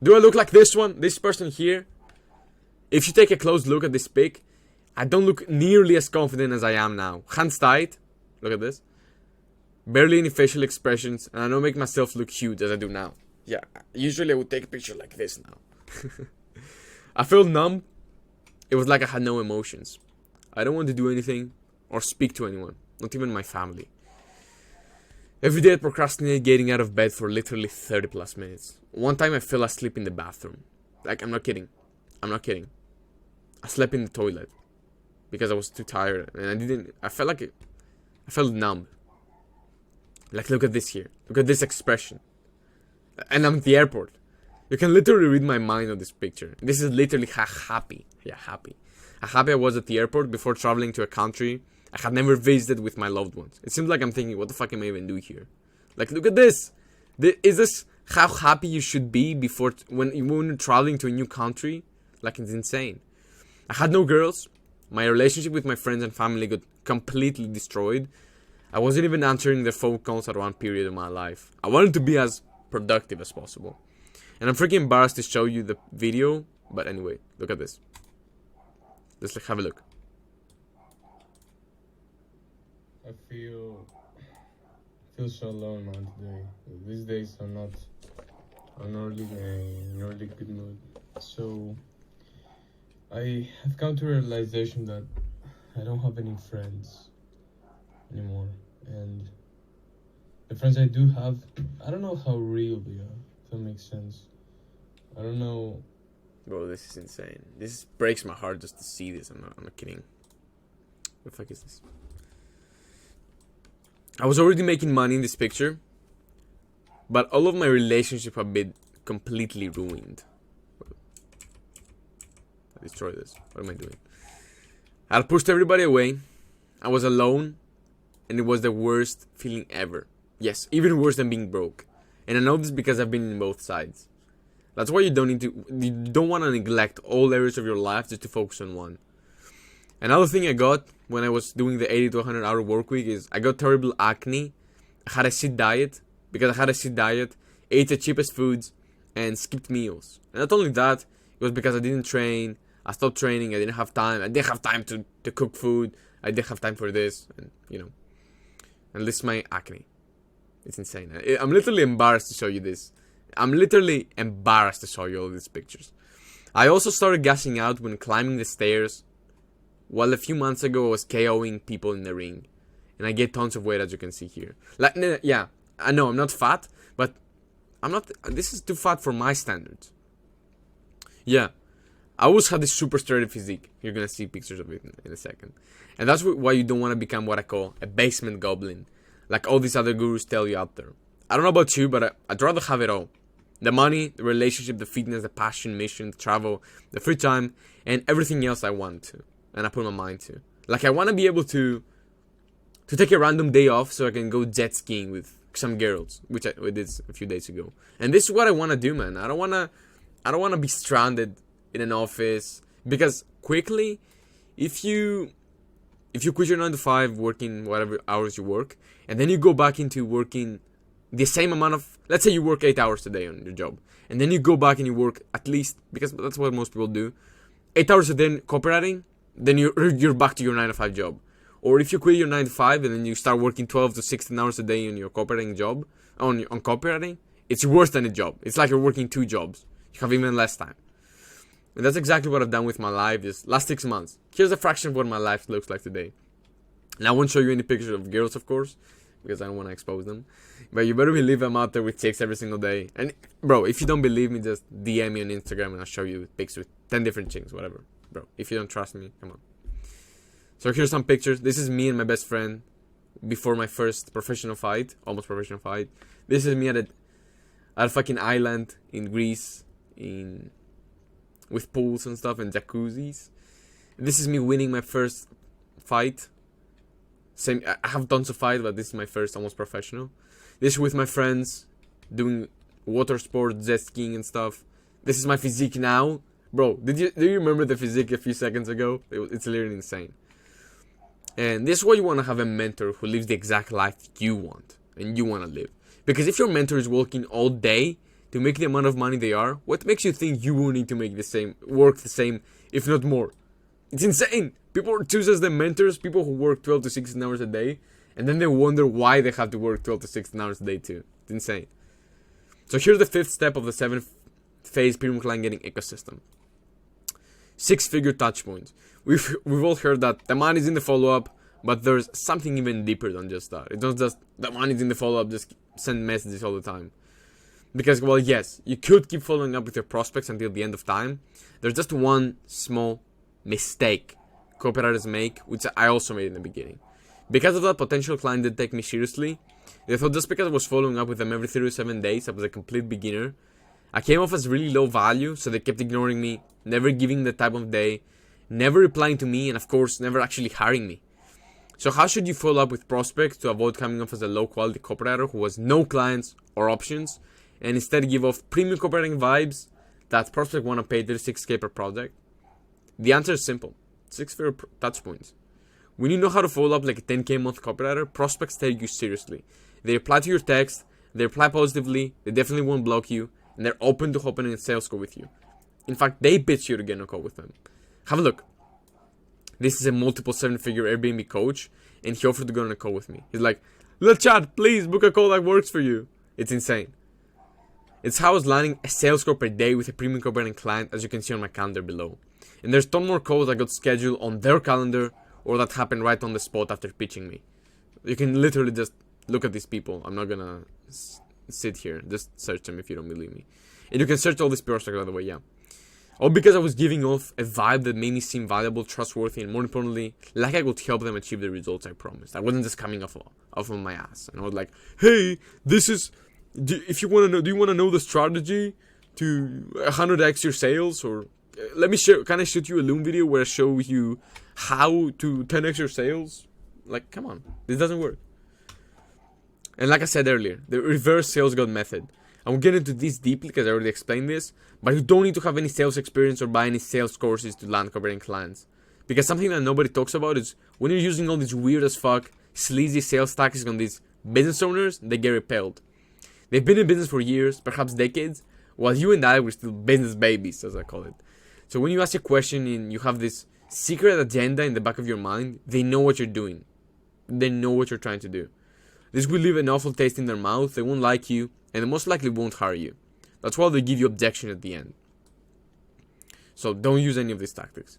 Do I look like this one? This person here? If you take a close look at this pic, I don't look nearly as confident as I am now. Hands tight. Look at this. Barely any facial expressions, and I don't make myself look huge as I do now. Yeah, usually I would take a picture like this now. I felt numb. It was like I had no emotions. I don't want to do anything or speak to anyone, not even my family. Every day I procrastinate getting out of bed for literally 30 plus minutes. One time I fell asleep in the bathroom. Like, I'm not kidding. I slept in the toilet because I was too tired, and I felt numb. Like, look at this here. Look at this expression. And I'm at the airport. You can literally read my mind on this picture. This is literally how happy. Yeah, happy. How happy I was at the airport before traveling to a country I had never visited with my loved ones. It seems like I'm thinking, what the fuck am I even doing here? Like, look at this. Is this how happy you should be before when you're traveling to a new country? Like, it's insane. I had no girls. My relationship with my friends and family got completely destroyed. I wasn't even answering their phone calls at one period of my life. I wanted to be as productive as possible. And I'm freaking embarrassed to show you the video. But anyway, look at this. Let's have a look. I feel so alone, man, today. These days I'm not really in a really good mood. So I have come to a realization that I don't have any friends anymore. And the friends I do have, I don't know how real they are, if that makes sense. I don't know. Bro, this is insane. This breaks my heart just to see this. I'm not kidding. What the fuck is this? I was already making money in this picture, but all of my relationships have been completely ruined. I destroy this. What am I doing? I pushed everybody away. I was alone, and it was the worst feeling ever. Yes, even worse than being broke. And I know this because I've been in both sides. That's why you don't want to neglect all areas of your life just to focus on one. Another thing I got when I was doing the 80 to 100 hour work week is I got terrible acne. I had a shit diet. Because I had a shit diet, ate the cheapest foods, and skipped meals. And not only that, it was because I didn't train. I stopped training. I didn't have time. I didn't have time to cook food. I didn't have time for this. And, and this is my acne. It's insane. I'm literally embarrassed to show you this. I'm literally embarrassed to show you all these pictures. I also started gassing out when climbing the stairs while a few months ago I was KOing people in the ring. And I get tons of weight, as you can see here. Like, yeah, I know I'm not fat, but this is too fat for my standards. Yeah, I always had this super sturdy physique. You're gonna see pictures of it in a second. And that's why you don't want to become what I call a basement goblin, like all these other gurus tell you out there. I don't know about you, but I'd rather have it all. The money, the relationship, the fitness, the passion, mission, the travel, the free time, and everything else I want to. And I put my mind to. Like, I want to be able to take a random day off so I can go jet skiing with some girls, which we did a few days ago. And this is what I want to do, man. I don't want to be stranded in an office, because quickly, if you quit your 9 to 5, working whatever hours you work, and then you go back into working the same amount of, let's say you work 8 hours a day on your job, and then you go back and you work at least, because that's what most people do, 8 hours a day in copywriting, then you're back to your 9 to 5 job. Or if you quit your 9 to 5 and then you start working 12 to 16 hours a day on your copywriting job, on copywriting, it's worse than a job. It's like you're working 2 jobs. You have even less time. And that's exactly what I've done with my life this last 6 months. Here's a fraction of what my life looks like today. And I won't show you any pictures of girls, of course, because I don't want to expose them. But you better believe I'm out there with chicks every single day. And bro, if you don't believe me, just DM me on Instagram and I'll show you pictures with 10 different chicks, whatever. Bro, if you don't trust me, come on. So here's some pictures. This is me and my best friend before my first professional fight, almost professional fight. This is me at a fucking island in Greece, with pools and stuff and jacuzzis. This is me winning my first fight. Same, I have tons of fights, but this is my first almost professional. This is with my friends doing water sports, jet skiing and stuff. This is my physique now. Bro, do you remember the physique a few seconds ago? It's literally insane. And this is why you want to have a mentor who lives the exact life you want and you want to live. Because if your mentor is working all day to make the amount of money they are, what makes you think you will need to make work the same, if not more? It's insane. People choose as their mentors people who work 12 to 16 hours a day, and then they wonder why they have to work 12 to 16 hours a day too. It's insane. So here's the 5th step of the 7-phase premium client getting ecosystem. 6-figure touch points. We've all heard that the money's in the follow-up, but there's something even deeper than just that. It's not just the money's in the follow-up, just send messages all the time. Because, well, yes, you could keep following up with your prospects until the end of time. There's just one small mistake copywriters make, which I also made in the beginning. Because of that, potential client didn't take me seriously. They thought just because I was following up with them every 3 to 7 days, I was a complete beginner. I came off as really low value, so they kept ignoring me, never giving the time of day, never replying to me, and of course, never actually hiring me. So how should you follow up with prospects to avoid coming off as a low quality copywriter who has no clients or options, and instead give off premium copywriting vibes that prospects want to pay 36K per project? The answer is simple. 6-figure touch points. When you know how to follow up like a 10K month copywriter, prospects take you seriously. They reply to your text, they reply positively, they definitely won't block you, and they're open to hopping in a sales call with you. In fact, they pitch you to get in a call with them. Have a look. This is a multiple 7-figure Airbnb coach, and he offered to go on a call with me. He's like, let's chat, please book a call that works for you. It's insane. It's how I was landing a sales call per day with a premium copywriting client, as you can see on my calendar below. And there's ton more calls I got scheduled on their calendar, or that happened right on the spot after pitching me. You can literally just look at these people. I'm not gonna sit here. Just search them if you don't believe me. And you can search all these prospects, by the way, yeah. All because I was giving off a vibe that made me seem valuable, trustworthy, and more importantly, like I could help them achieve the results I promised. I wasn't just coming off of my ass. And I was like, hey, this is, if you want to know, do you want to know the strategy to 100x your sales? Or let me share, can I shoot you a Loom video where I show you how to 10x your sales? Like, come on, this doesn't work. And like I said earlier, the reverse sales god method. I won't get into this deeply because I already explained this, but you don't need to have any sales experience or buy any sales courses to land copywriting clients. Because something that nobody talks about is when you're using all these weird as fuck, sleazy sales tactics on these business owners, they get repelled. They've been in business for years, perhaps decades, while you and I were still business babies, as I call it. So when you ask a question and you have this secret agenda in the back of your mind, they know what you're doing. They know what you're trying to do. This will leave an awful taste in their mouth, they won't like you, and they most likely won't hire you. That's why they give you objection at the end. So don't use any of these tactics.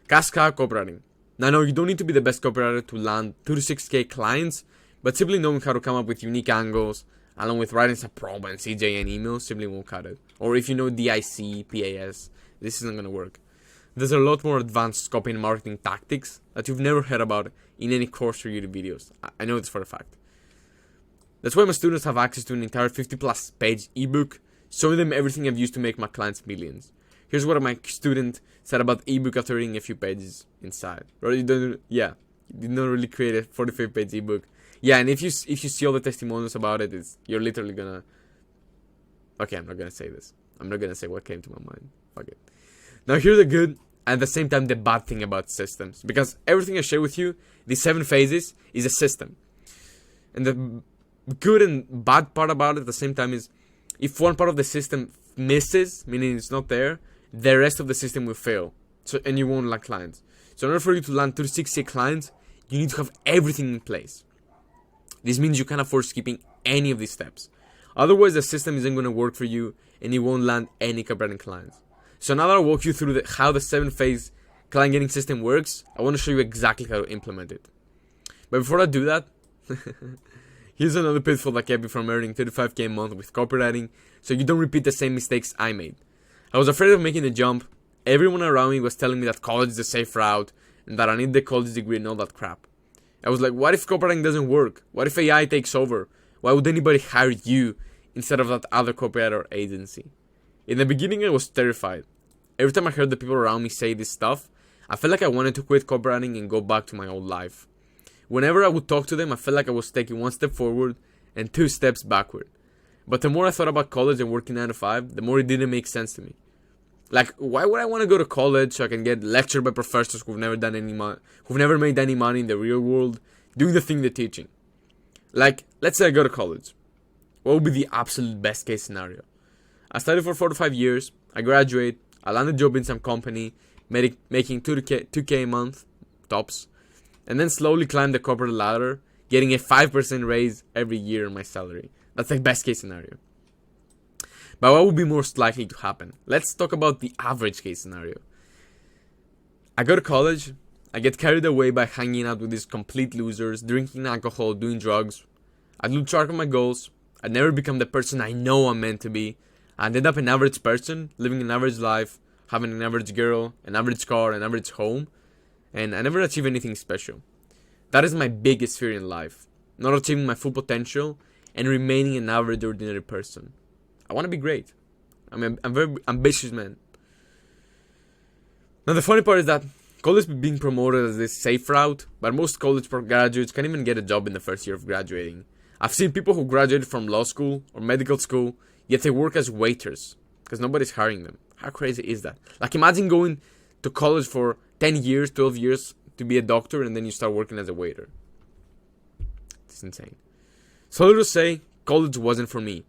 Cash cow copywriting. Now, no, you don't need to be the best copywriter to land 2 to 6K clients, but simply knowing how to come up with unique angles, along with writing some promo and CJN emails, simply won't cut it. Or if you know DIC, PAS, this isn't going to work. There's a lot more advanced copy and marketing tactics that you've never heard about in any course or YouTube videos. I know this for a fact. That's why my students have access to an entire 50+ page ebook, showing them everything I've used to make my clients millions. Here's what my student said about ebook after reading a few pages inside. Or you did not really create a 45-page ebook. Yeah, and if you see all the testimonials about it, you're literally gonna. Okay, I'm not gonna say this. I'm not gonna say what came to my mind. Fuck it. Now here's the good and at the same time the bad thing about systems, because everything I share with you, these 7 phases, is a system. And the good and bad part about it at the same time is, if one part of the system misses, meaning it's not there, the rest of the system will fail. So, and you won't land clients. So in order for you to land 2 to 6K clients, you need to have everything in place. This means you can't afford skipping any of these steps. Otherwise, the system isn't going to work for you and you won't land any copywriting clients. So now that I walk you through how the 7-phase client getting system works, I want to show you exactly how to implement it. But before I do that, here's another pitfall that kept me from earning 35K a month with copywriting, so you don't repeat the same mistakes I made. I was afraid of making the jump. Everyone around me was telling me that college is a safe route and that I need the college degree and all that crap. I was like, what if copywriting doesn't work? What if AI takes over? Why would anybody hire you instead of that other copywriter agency? In the beginning, I was terrified. Every time I heard the people around me say this stuff, I felt like I wanted to quit copywriting and go back to my old life. Whenever I would talk to them, I felt like I was taking 1 step forward and 2 steps backward. But the more I thought about college and working 9 to 5, the more it didn't make sense to me. Like, why would I want to go to college so I can get lectured by professors who've never made any money in the real world, doing the thing they're teaching? Like, let's say I go to college. What would be the absolute best case scenario? I studied for 4 to 5 years, I graduate, I land a job in some company, making 2K a month, tops, and then slowly climb the corporate ladder, getting a 5% raise every year in my salary. That's the best case scenario. But what would be most likely to happen? Let's talk about the average case scenario. I go to college, I get carried away by hanging out with these complete losers, drinking alcohol, doing drugs. I lose track of my goals. I never become the person I know I'm meant to be. I end up an average person, living an average life, having an average girl, an average car, an average home, and I never achieve anything special. That is my biggest fear in life, not achieving my full potential and remaining an average ordinary person. I want to be great. I'm a very ambitious man. Now the funny part is that college is being promoted as this safe route, but most college graduates can't even get a job in the first year of graduating. I've seen people who graduated from law school or medical school, yet they work as waiters because nobody's hiring them. How crazy is that? Like, imagine going to college for 10 years, 12 years to be a doctor, and then you start working as a waiter. It's insane. So let's say college wasn't for me.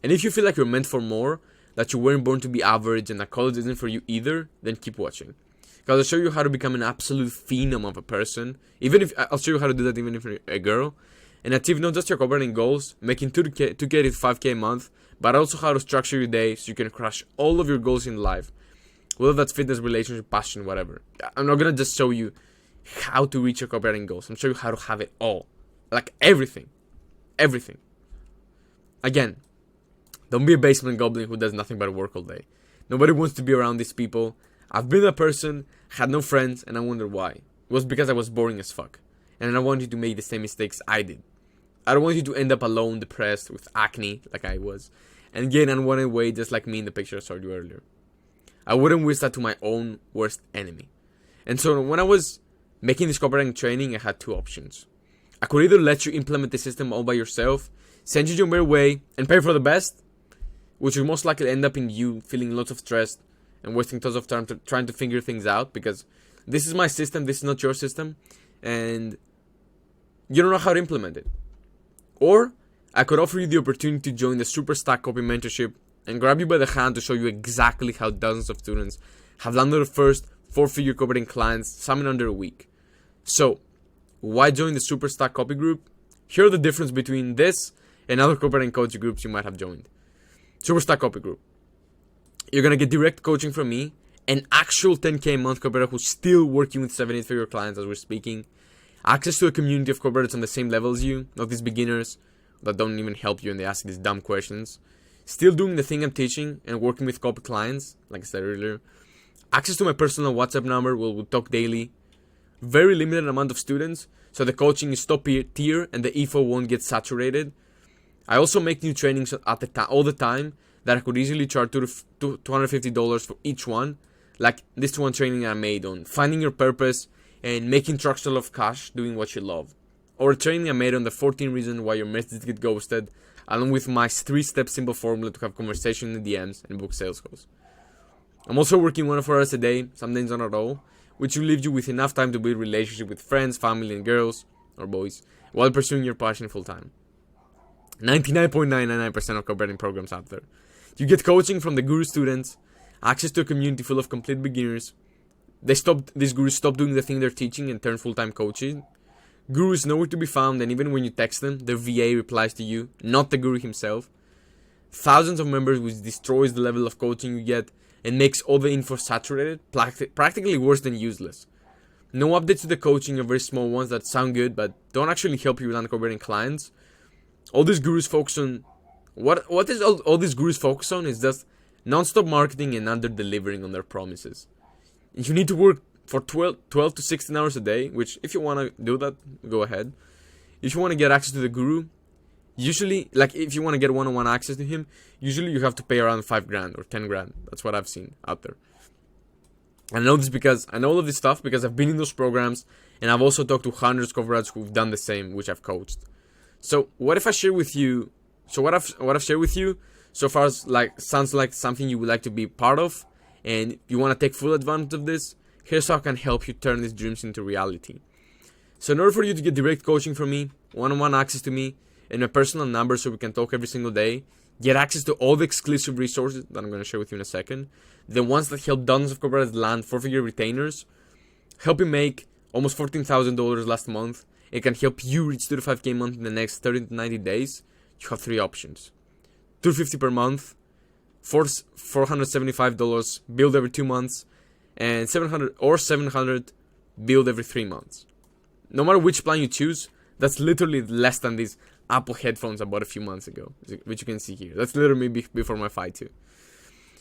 And if you feel like you're meant for more, that you weren't born to be average, and that college isn't for you either, then keep watching. Because I'll show you how to become an absolute phenom of a person. I'll show you how to do that even if you're a girl. And achieve not just your copywriting goals, making 2K to 5K a month, but also how to structure your day so you can crush all of your goals in life. Whether that's fitness, relationship, passion, whatever. I'm not going to just show you how to reach your copywriting goals. I'm showing you how to have it all. Like everything. Everything. Again, don't be a basement goblin who does nothing but work all day. Nobody wants to be around these people. I've been that person, had no friends, and I wonder why. It was because I was boring as fuck. And I don't want you to make the same mistakes I did. I don't want you to end up alone, depressed, with acne, like I was, and gain unwanted weight just like me in the picture I showed you earlier. I wouldn't wish that to my own worst enemy. And so when I was making this copywriting training, I had 2 options. I could either let you implement the system all by yourself, send you your merry way, and pay for the best, which would most likely end up in you feeling lots of stress and wasting tons of time trying to figure things out, because this is my system, this is not your system, and you don't know how to implement it. Or I could offer you the opportunity to join the Superstack Copy Mentorship and grab you by the hand to show you exactly how dozens of students have landed their first 4-figure copywriting clients, some in under a week. So, why join the Superstack Copy group? Here are the difference between this and other copywriting coaching groups you might have joined. Superstack Copy group. You're going to get direct coaching from me an actual 10K a month copywriter who's still working with 7-8 figure clients as we're speaking, access to a community of copywriters on the same level as you, not these beginners that don't even help you and they ask these dumb questions, still doing the thing I'm teaching and working with copy clients, like I said earlier, access to my personal WhatsApp number where we'll talk daily, very limited amount of students, so the coaching is top tier and the info won't get saturated. I also make new trainings at all the time that I could easily charge $250 for each one, like this one training I made on finding your purpose and making trucks full of cash doing what you love, or a training I made on the 14 reasons why your messages get ghosted, along with my 3-step simple formula to have conversation in DMs and book sales calls. I'm also working 1 or 4 hours a day, some days on a roll, which will leave you with enough time to build relationship with friends, family, and girls or boys while pursuing your passion full time. 99.999% of copywriting programs out there. You get coaching from the guru students, access to a community full of complete beginners. These gurus stop doing the thing they're teaching and turn full-time coaching. Gurus nowhere to be found, and even when you text them, their VA replies to you, not the guru himself. Thousands of members, which destroys the level of coaching you get and makes all the info saturated, practically worse than useless. No updates to the coaching are very small ones that sound good but don't actually help you land copywriting clients. All these gurus focus on what is all these gurus focus on is just non-stop marketing and under-delivering on their promises. If you need to work for 12 to 16 hours a day, which if you want to do that, go ahead. If you want to get access to the guru, usually, like if you want to get one-on-one access to him, usually you have to pay around $5,000 or $10,000. That's what I've seen out there. I know this because I know all of this stuff because I've been in those programs, and I've also talked to hundreds of copywriters who've done the same, which I've coached. So what if I share with you? So what I've shared with you so far is sounds like something you would like to be part of, and you want to take full advantage of this. Here's how I can help you turn these dreams into reality. So in order for you to get direct coaching from me, one-on-one access to me, and my personal number so we can talk every single day, get access to all the exclusive resources that I'm going to share with you in a second, the ones that help dozens of copywriters land 4-figure retainers, help you make almost $14,000 last month, it can help you reach 25K a month in the next 30 to 90 days, you have 3 options. $250 per month, $475 billed every 2 months, and $700 billed every 3 months. No matter which plan you choose, that's literally less than these Apple headphones I bought a few months ago, which you can see here. That's literally before my fight too.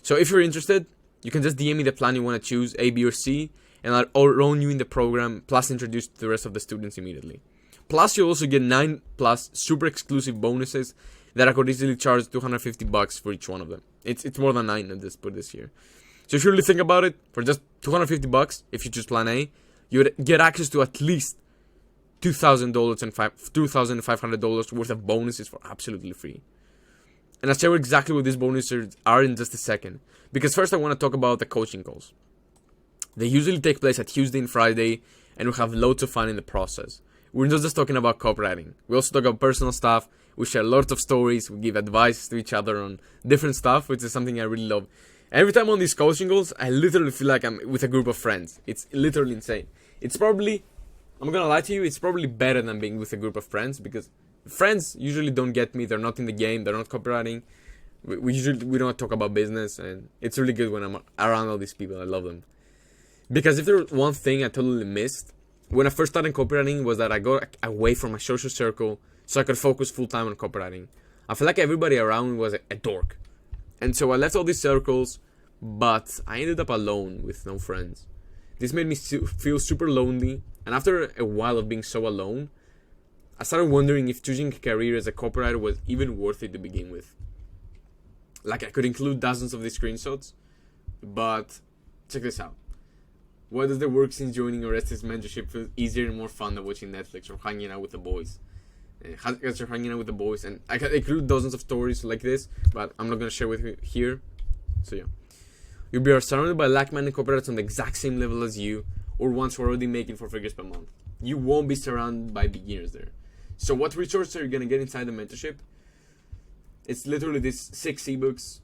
So if you're interested, you can just DM me the plan you want to choose, A, B, or C, and I'll enroll you in the program, plus introduce to the rest of the students immediately. Plus, you'll also get 9 plus super exclusive bonuses that I could easily charge $250 for each one of them. It's more than 9 at this point this year. So if you really think about it, for just $250, if you choose plan A, you would get access to at least $2,000 and $2,500 worth of bonuses for absolutely free. And I'll share exactly what these bonuses are in just a second. Because first I want to talk about the coaching calls. They usually take place at Tuesday and Friday, and we have loads of fun in the process. We're not just talking about copywriting. We also talk about personal stuff. We share lots of stories. We give advice to each other on different stuff, which is something I really love. Every time on these coaching calls, I literally feel like I'm with a group of friends. It's literally insane. It's probably, I'm gonna lie to you, it's probably better than being with a group of friends, because friends usually don't get me. They're not in the game. They're not copywriting. We don't talk about business, and it's really good when I'm around all these people. I love them. Because if there's one thing I totally missed when I first started copywriting was that I got away from my social circle so I could focus full time on copywriting. I feel like everybody around me was a dork. And so I left all these circles, but I ended up alone with no friends. This made me feel super lonely, and after a while of being so alone, I started wondering if choosing a career as a copywriter was even worth it to begin with. Like, I could include dozens of these screenshots, but check this out. Why does the work since joining Orestis mentorship feel easier and more fun than watching Netflix or hanging out with the boys? Because you're hanging out with the boys, and I can include dozens of stories like this, but I'm not going to share with you here. So yeah, you'll be surrounded by like-minded copywriters on the exact same level as you, or ones who are already making 4 figures per month. You won't be surrounded by beginners there. So what resources are you going to get inside the mentorship? It's literally these 6 ebooks.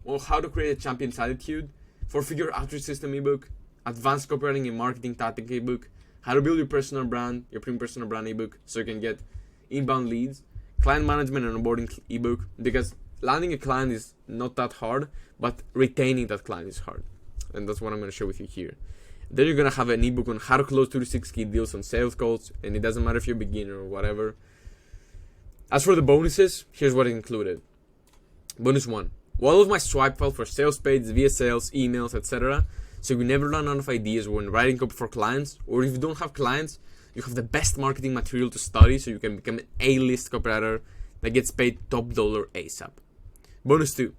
Well, how to create a champion's attitude, 4-figure outreach system ebook, advanced copywriting and marketing tactic ebook, how to build your personal brand, your premium personal brand ebook, so you can get inbound leads, client management and onboarding ebook, because landing a client is not that hard, but retaining that client is hard. and that's what I'm going to share with you here. Then you're going to have an ebook on how to close 2 to 6 key deals on sales calls, and it doesn't matter if you're a beginner or whatever. As for the bonuses, here's what it included. Bonus 1. All of my swipe file for sales pages, via sales, emails, etc. So you never run out of ideas when writing copy for clients, or if you don't have clients, you have the best marketing material to study so you can become an A-list copywriter that gets paid top dollar ASAP. Bonus 2.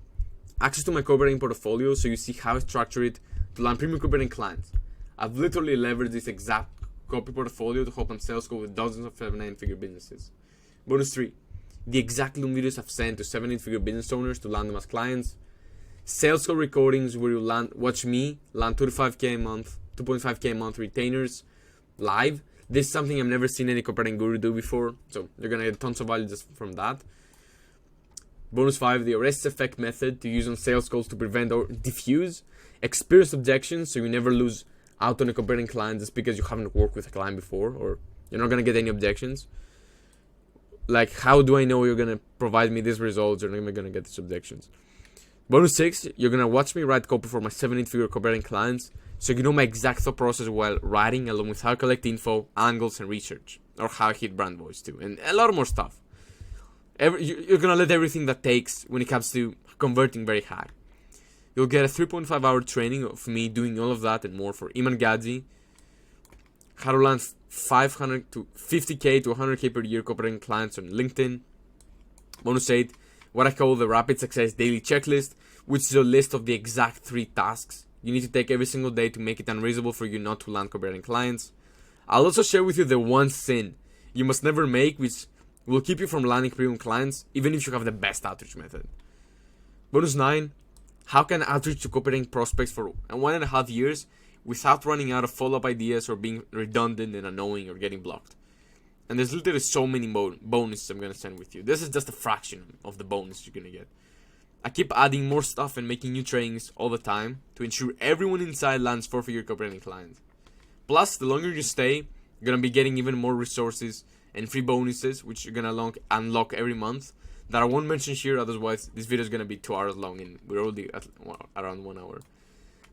Access to my copywriting portfolio so you see how I structure it to land premium copywriting clients. I've literally leveraged this exact copy portfolio to help on sales call with dozens of 7-9-figure businesses. Bonus 3. The exact Loom videos I've sent to 7-8-figure business owners to land them as clients. Sales call recordings where you watch me land 2.5k a month, 2.5k a month retainers live. This is something I've never seen any copywriting guru do before, so you're gonna get tons of value just from that. Bonus 5, the Orestis effect method to use on sales calls to prevent or diffuse experienced objections so you never lose out on a copywriting client just because you haven't worked with a client before, or you're not gonna get any objections. Like, how do I know you're gonna provide me these results or am I gonna get these objections? Bonus 6, you're gonna watch me write copy for my 7-8-figure copywriting clients so you know my exact thought process while writing, along with how I collect info, angles, and research, or how I hit brand voice too, and a lot more stuff. You're gonna let everything that takes when it comes to converting very high. You'll get a 3.5 hour training of me doing all of that and more for Iman Gadzi. How to land 500 to 50k to 100k per year copywriting clients on LinkedIn. Bonus 8, what I call the Rapid Success Daily Checklist, which is a list of the exact 3 tasks you need to take every single day to make it unreasonable for you not to land copywriting clients. I'll also share with you the one sin you must never make, which will keep you from landing premium clients, even if you have the best outreach method. Bonus 9, how can I outreach to copywriting prospects for 1.5 years without running out of follow-up ideas or being redundant and annoying or getting blocked? And there's literally so many bonuses I'm going to send with you. This is just a fraction of the bonus you're going to get. I keep adding more stuff and making new trainings all the time to ensure everyone inside lands 4-figure copywriting clients. Plus, the longer you stay, you're going to be getting even more resources and free bonuses, which you're going to unlock every month, that I won't mention here, otherwise this video is going to be 2 hours long and we're already at around 1 hour.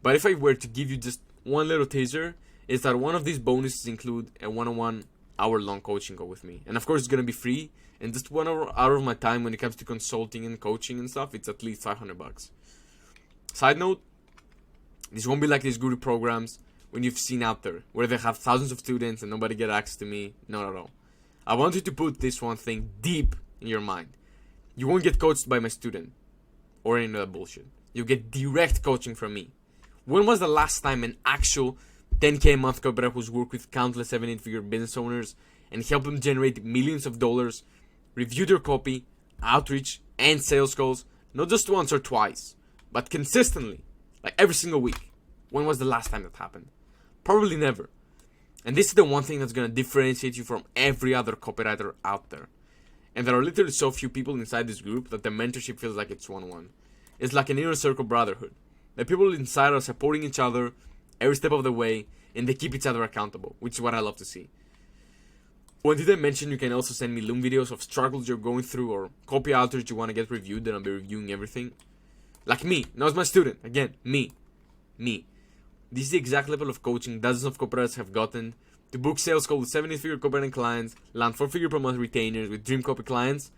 But if I were to give you just one little teaser, is that one of these bonuses include a 1-on-1 hour-long coaching call with me. And of course it's going to be free, and just 1 hour of my time when it comes to consulting and coaching and stuff, it's at least $500. Side note, this won't be like these guru programs when you've seen out there, where they have thousands of students and nobody get access to me. Not at all. I want you to put this one thing deep in your mind. You won't get coached by my student or any other bullshit. You get direct coaching from me. When was the last time an actual 10k a month copywriter who's worked with countless 7-8-figure business owners and helped them generate millions of dollars, review their copy, outreach, and sales calls, not just once or twice, but consistently, like every single week? When was the last time that happened? Probably never. And this is the one thing that's going to differentiate you from every other copywriter out there. And there are literally so few people inside this group that the mentorship feels like it's 1-on-1. It's like an inner circle brotherhood. The people inside are supporting each other every step of the way, and they keep each other accountable, which is what I love to see. When did I mention you can also send me Loom videos of struggles you're going through or copy outreach you want to get reviewed, and I'll be reviewing everything? Like me, not as my student, again, me. This is the exact level of coaching dozens of copywriters have gotten to book sales calls with 7-figure copywriting clients, land 4-figure per month retainers with dream copy clients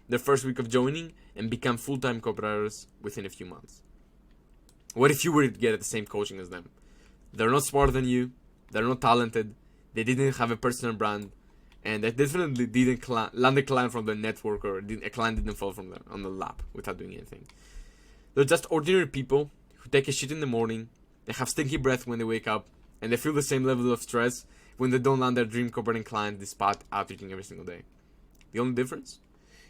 their first week of joining, and become full-time copywriters within a few months. What if you were to get the same coaching as them? They're not smarter than you, they're not talented, they didn't have a personal brand, and they definitely didn't land a client from their network, or a client didn't fall from them on the lap without doing anything. They're just ordinary people who take a shit in the morning, they have stinky breath when they wake up, and they feel the same level of stress when they don't land their dream copywriting client despite outreaching every single day. The only difference?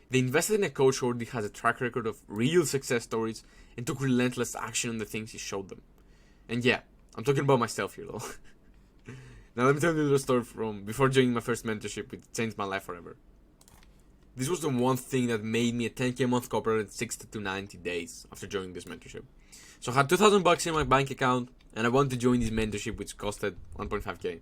They invested in a coach who already has a track record of real success stories and took relentless action on the things he showed them. And yeah, I'm talking about myself here though. Now let me tell you a little story from before joining my first mentorship, which changed my life forever. This was the one thing that made me a 10k a month copywriter in 60 to 90 days after joining this mentorship. So I had $2,000 in my bank account, and I wanted to join this mentorship, which costed 1.5k.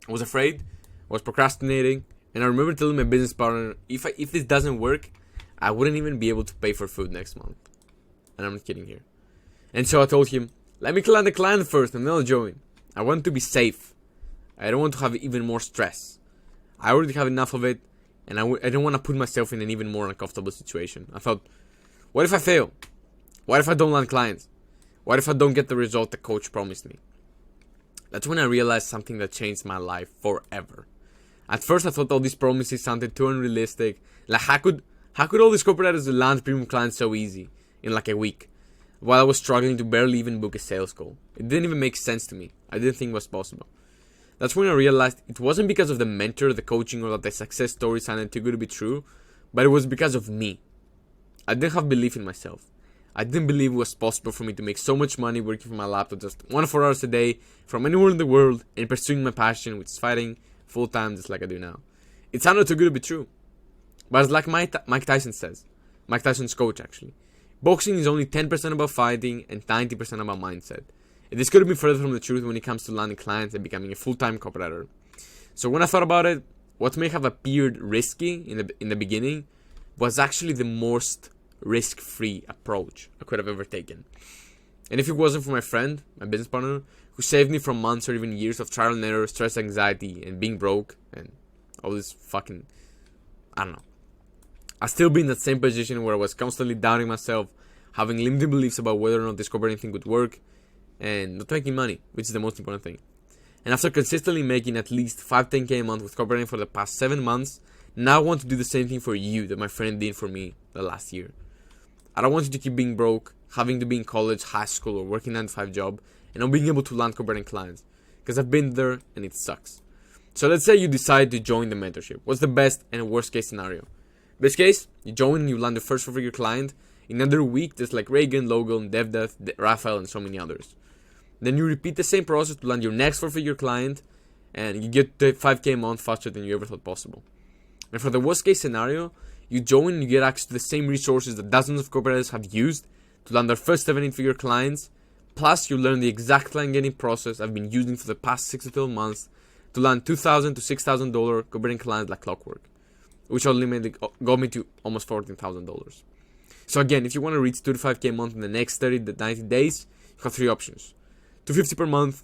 I was afraid, I was procrastinating, and I remember telling my business partner, if this doesn't work, I wouldn't even be able to pay for food next month. And I'm not kidding here. And so I told him, Let me land the client first and then I'll join. I want to be safe. I don't want to have even more stress. I already have enough of it, and I don't want to put myself in an even more uncomfortable situation. I thought, what if I fail? What if I don't land clients? What if I don't get the result the coach promised me? That's when I realized something that changed my life forever. At first, I thought all these promises sounded too unrealistic. Like, how could all these copywriters land premium clients so easy in like a week, while I was struggling to barely even book a sales call? It didn't even make sense to me. I didn't think it was possible. That's when I realized it wasn't because of the mentor, the coaching, or that the success story sounded too good to be true, but it was because of me. I didn't have belief in myself. I didn't believe it was possible for me to make so much money working from my laptop just 1 or 4 hours a day from anywhere in the world and pursuing my passion, which is fighting full time just like I do now. It sounded too good to be true. But it's like Mike Tyson says, Mike Tyson's coach actually, boxing is only 10% about fighting and 90% about mindset. And this couldn't be further from the truth when it comes to landing clients and becoming a full-time copywriter. So when I thought about it, what may have appeared risky in the beginning was actually the most risk-free approach I could have ever taken. And if it wasn't for my friend, my business partner, who saved me from months or even years of trial and error, stress, anxiety, and being broke, and all this fucking, I don't know. I'd still be in that same position where I was constantly doubting myself, having limited beliefs about whether or not this copywriting thing would work, and not making money, which is the most important thing. And after consistently making at least 5-10k a month with copywriting for the past 7 months, now I want to do the same thing for you that my friend did for me the last year. I don't want you to keep being broke, having to be in college, high school, or working 9-to-5 job, and not being able to land copywriting clients. Because I've been there, and it sucks. So let's say you decide to join the mentorship. What's the best and worst case scenario? Best case, you join and you land the first 4-figure client. In another week, there's like Reagan, Logan, DevDev, Raphael, and so many others. Then you repeat the same process to land your next 4-figure client, and you get to 5k a month faster than you ever thought possible. And for the worst case scenario, you join and you get access to the same resources that dozens of copywriters have used to land their first 7-8-figure clients. Plus, you learn the exact client getting process I've been using for the past 6 to 12 months to land $2,000 to $6,000 copywriting clients like clockwork, which ultimately got me to almost $14,000. So again, if you want to reach 2 to 5k a month in the next 30 to 90 days, you have 3 options. $250 per month,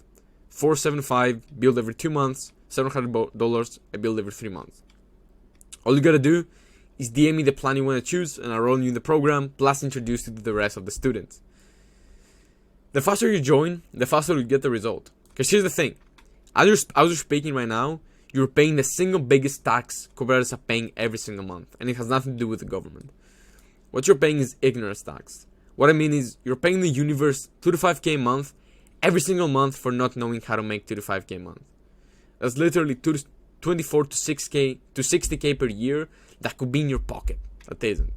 $475, build every 2 months, $700, I build every 3 months. All you gotta do is DM me the plan you want to choose, and I'll roll you in the program, plus introduce you to the rest of the students. The faster you join, the faster you get the result. Because here's the thing, as you're speaking right now, you're paying the single biggest tax copywriters are paying every single month, and it has nothing to do with the government. What you're paying is ignorance tax. What I mean is, you're paying the universe 2 to 5k a month every single month for not knowing how to make 2 to 5k a month. That's literally 24 to 6k to 60k per year that could be in your pocket. That isn't.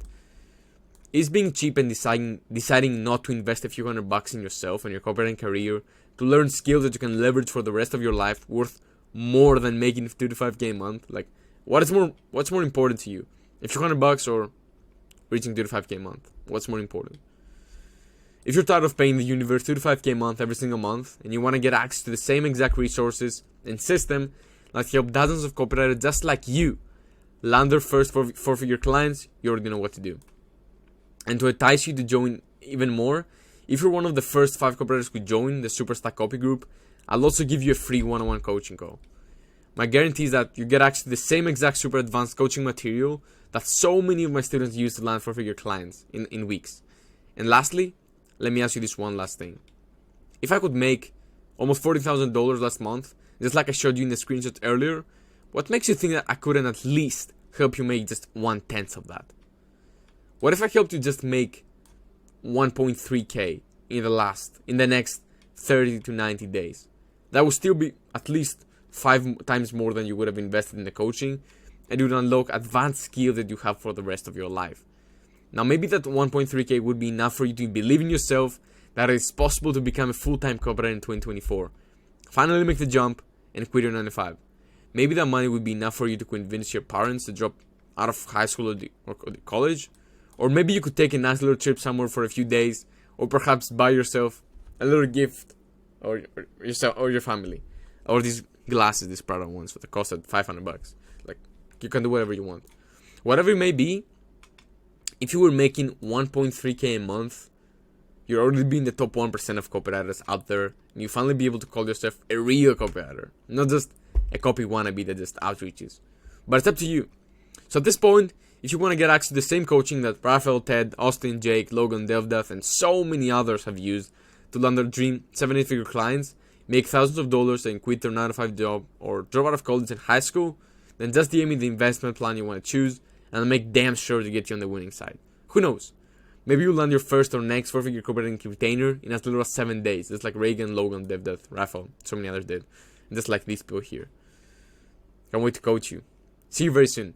Is being cheap and deciding not to invest a few $100 in yourself and your copywriting career to learn skills that you can leverage for the rest of your life worth more than making 2 to 5k a month? Like, what's more important to you? A few $100 or reaching 2 to 5k a month? What's more important? If you're tired of paying the universe 2 to 5k a month every single month, and you want to get access to the same exact resources and system that help dozens of copywriters just like you land their first 4-figure clients, you already know what to do. And to entice you to join even more, if you're one of the first 5 copywriters who join the Superstack Copy group, I'll also give you a free one-on-one coaching call. My guarantee is that you get access to the same exact super advanced coaching material that so many of my students use to land 4-figure clients in weeks. And lastly, let me ask you this one last thing. If I could make almost $40,000 last month, just like I showed you in the screenshot earlier, what makes you think that I couldn't at least help you make just 1/10 of that? What if I helped you just make 1.3k in the next 30 to 90 days? That would still be at least 5 times more than you would have invested in the coaching, and you would unlock advanced skills that you have for the rest of your life. Now maybe that 1.3k would be enough for you to believe in yourself that it's possible to become a full-time copywriter in 2024. Finally make the jump and quit your 9 to 5. Maybe that money would be enough for you to convince your parents to drop out of high school or college. Or maybe you could take a nice little trip somewhere for a few days, or perhaps buy yourself a little gift, or yourself or your family, or these glasses, these Prada ones, that cost $500. Like, you can do whatever you want. Whatever it may be, if you were making 1.3k a month You'll already be in the top 1% of copywriters out there, and you finally be able to call yourself a real copywriter, not just a copy wannabe that just outreaches. But it's up to you. So at this point, if you want to get access to the same coaching that Raphael, Ted, Austin, Jake, Logan, DevDev, and so many others have used to land their dream 7-8 figure clients, make thousands of dollars, and quit their 9-to-5 job or drop out of college and high school, then just DM me the investment plan you want to choose, and I'll make damn sure to get you on the winning side. Who knows? Maybe you'll land your first or next 4-figure copywriting retainer in as little as 7 days, just like Reagan, Logan, DevDev, Raphael, so many others did, and just like these people here. Can't wait to coach you. See you very soon.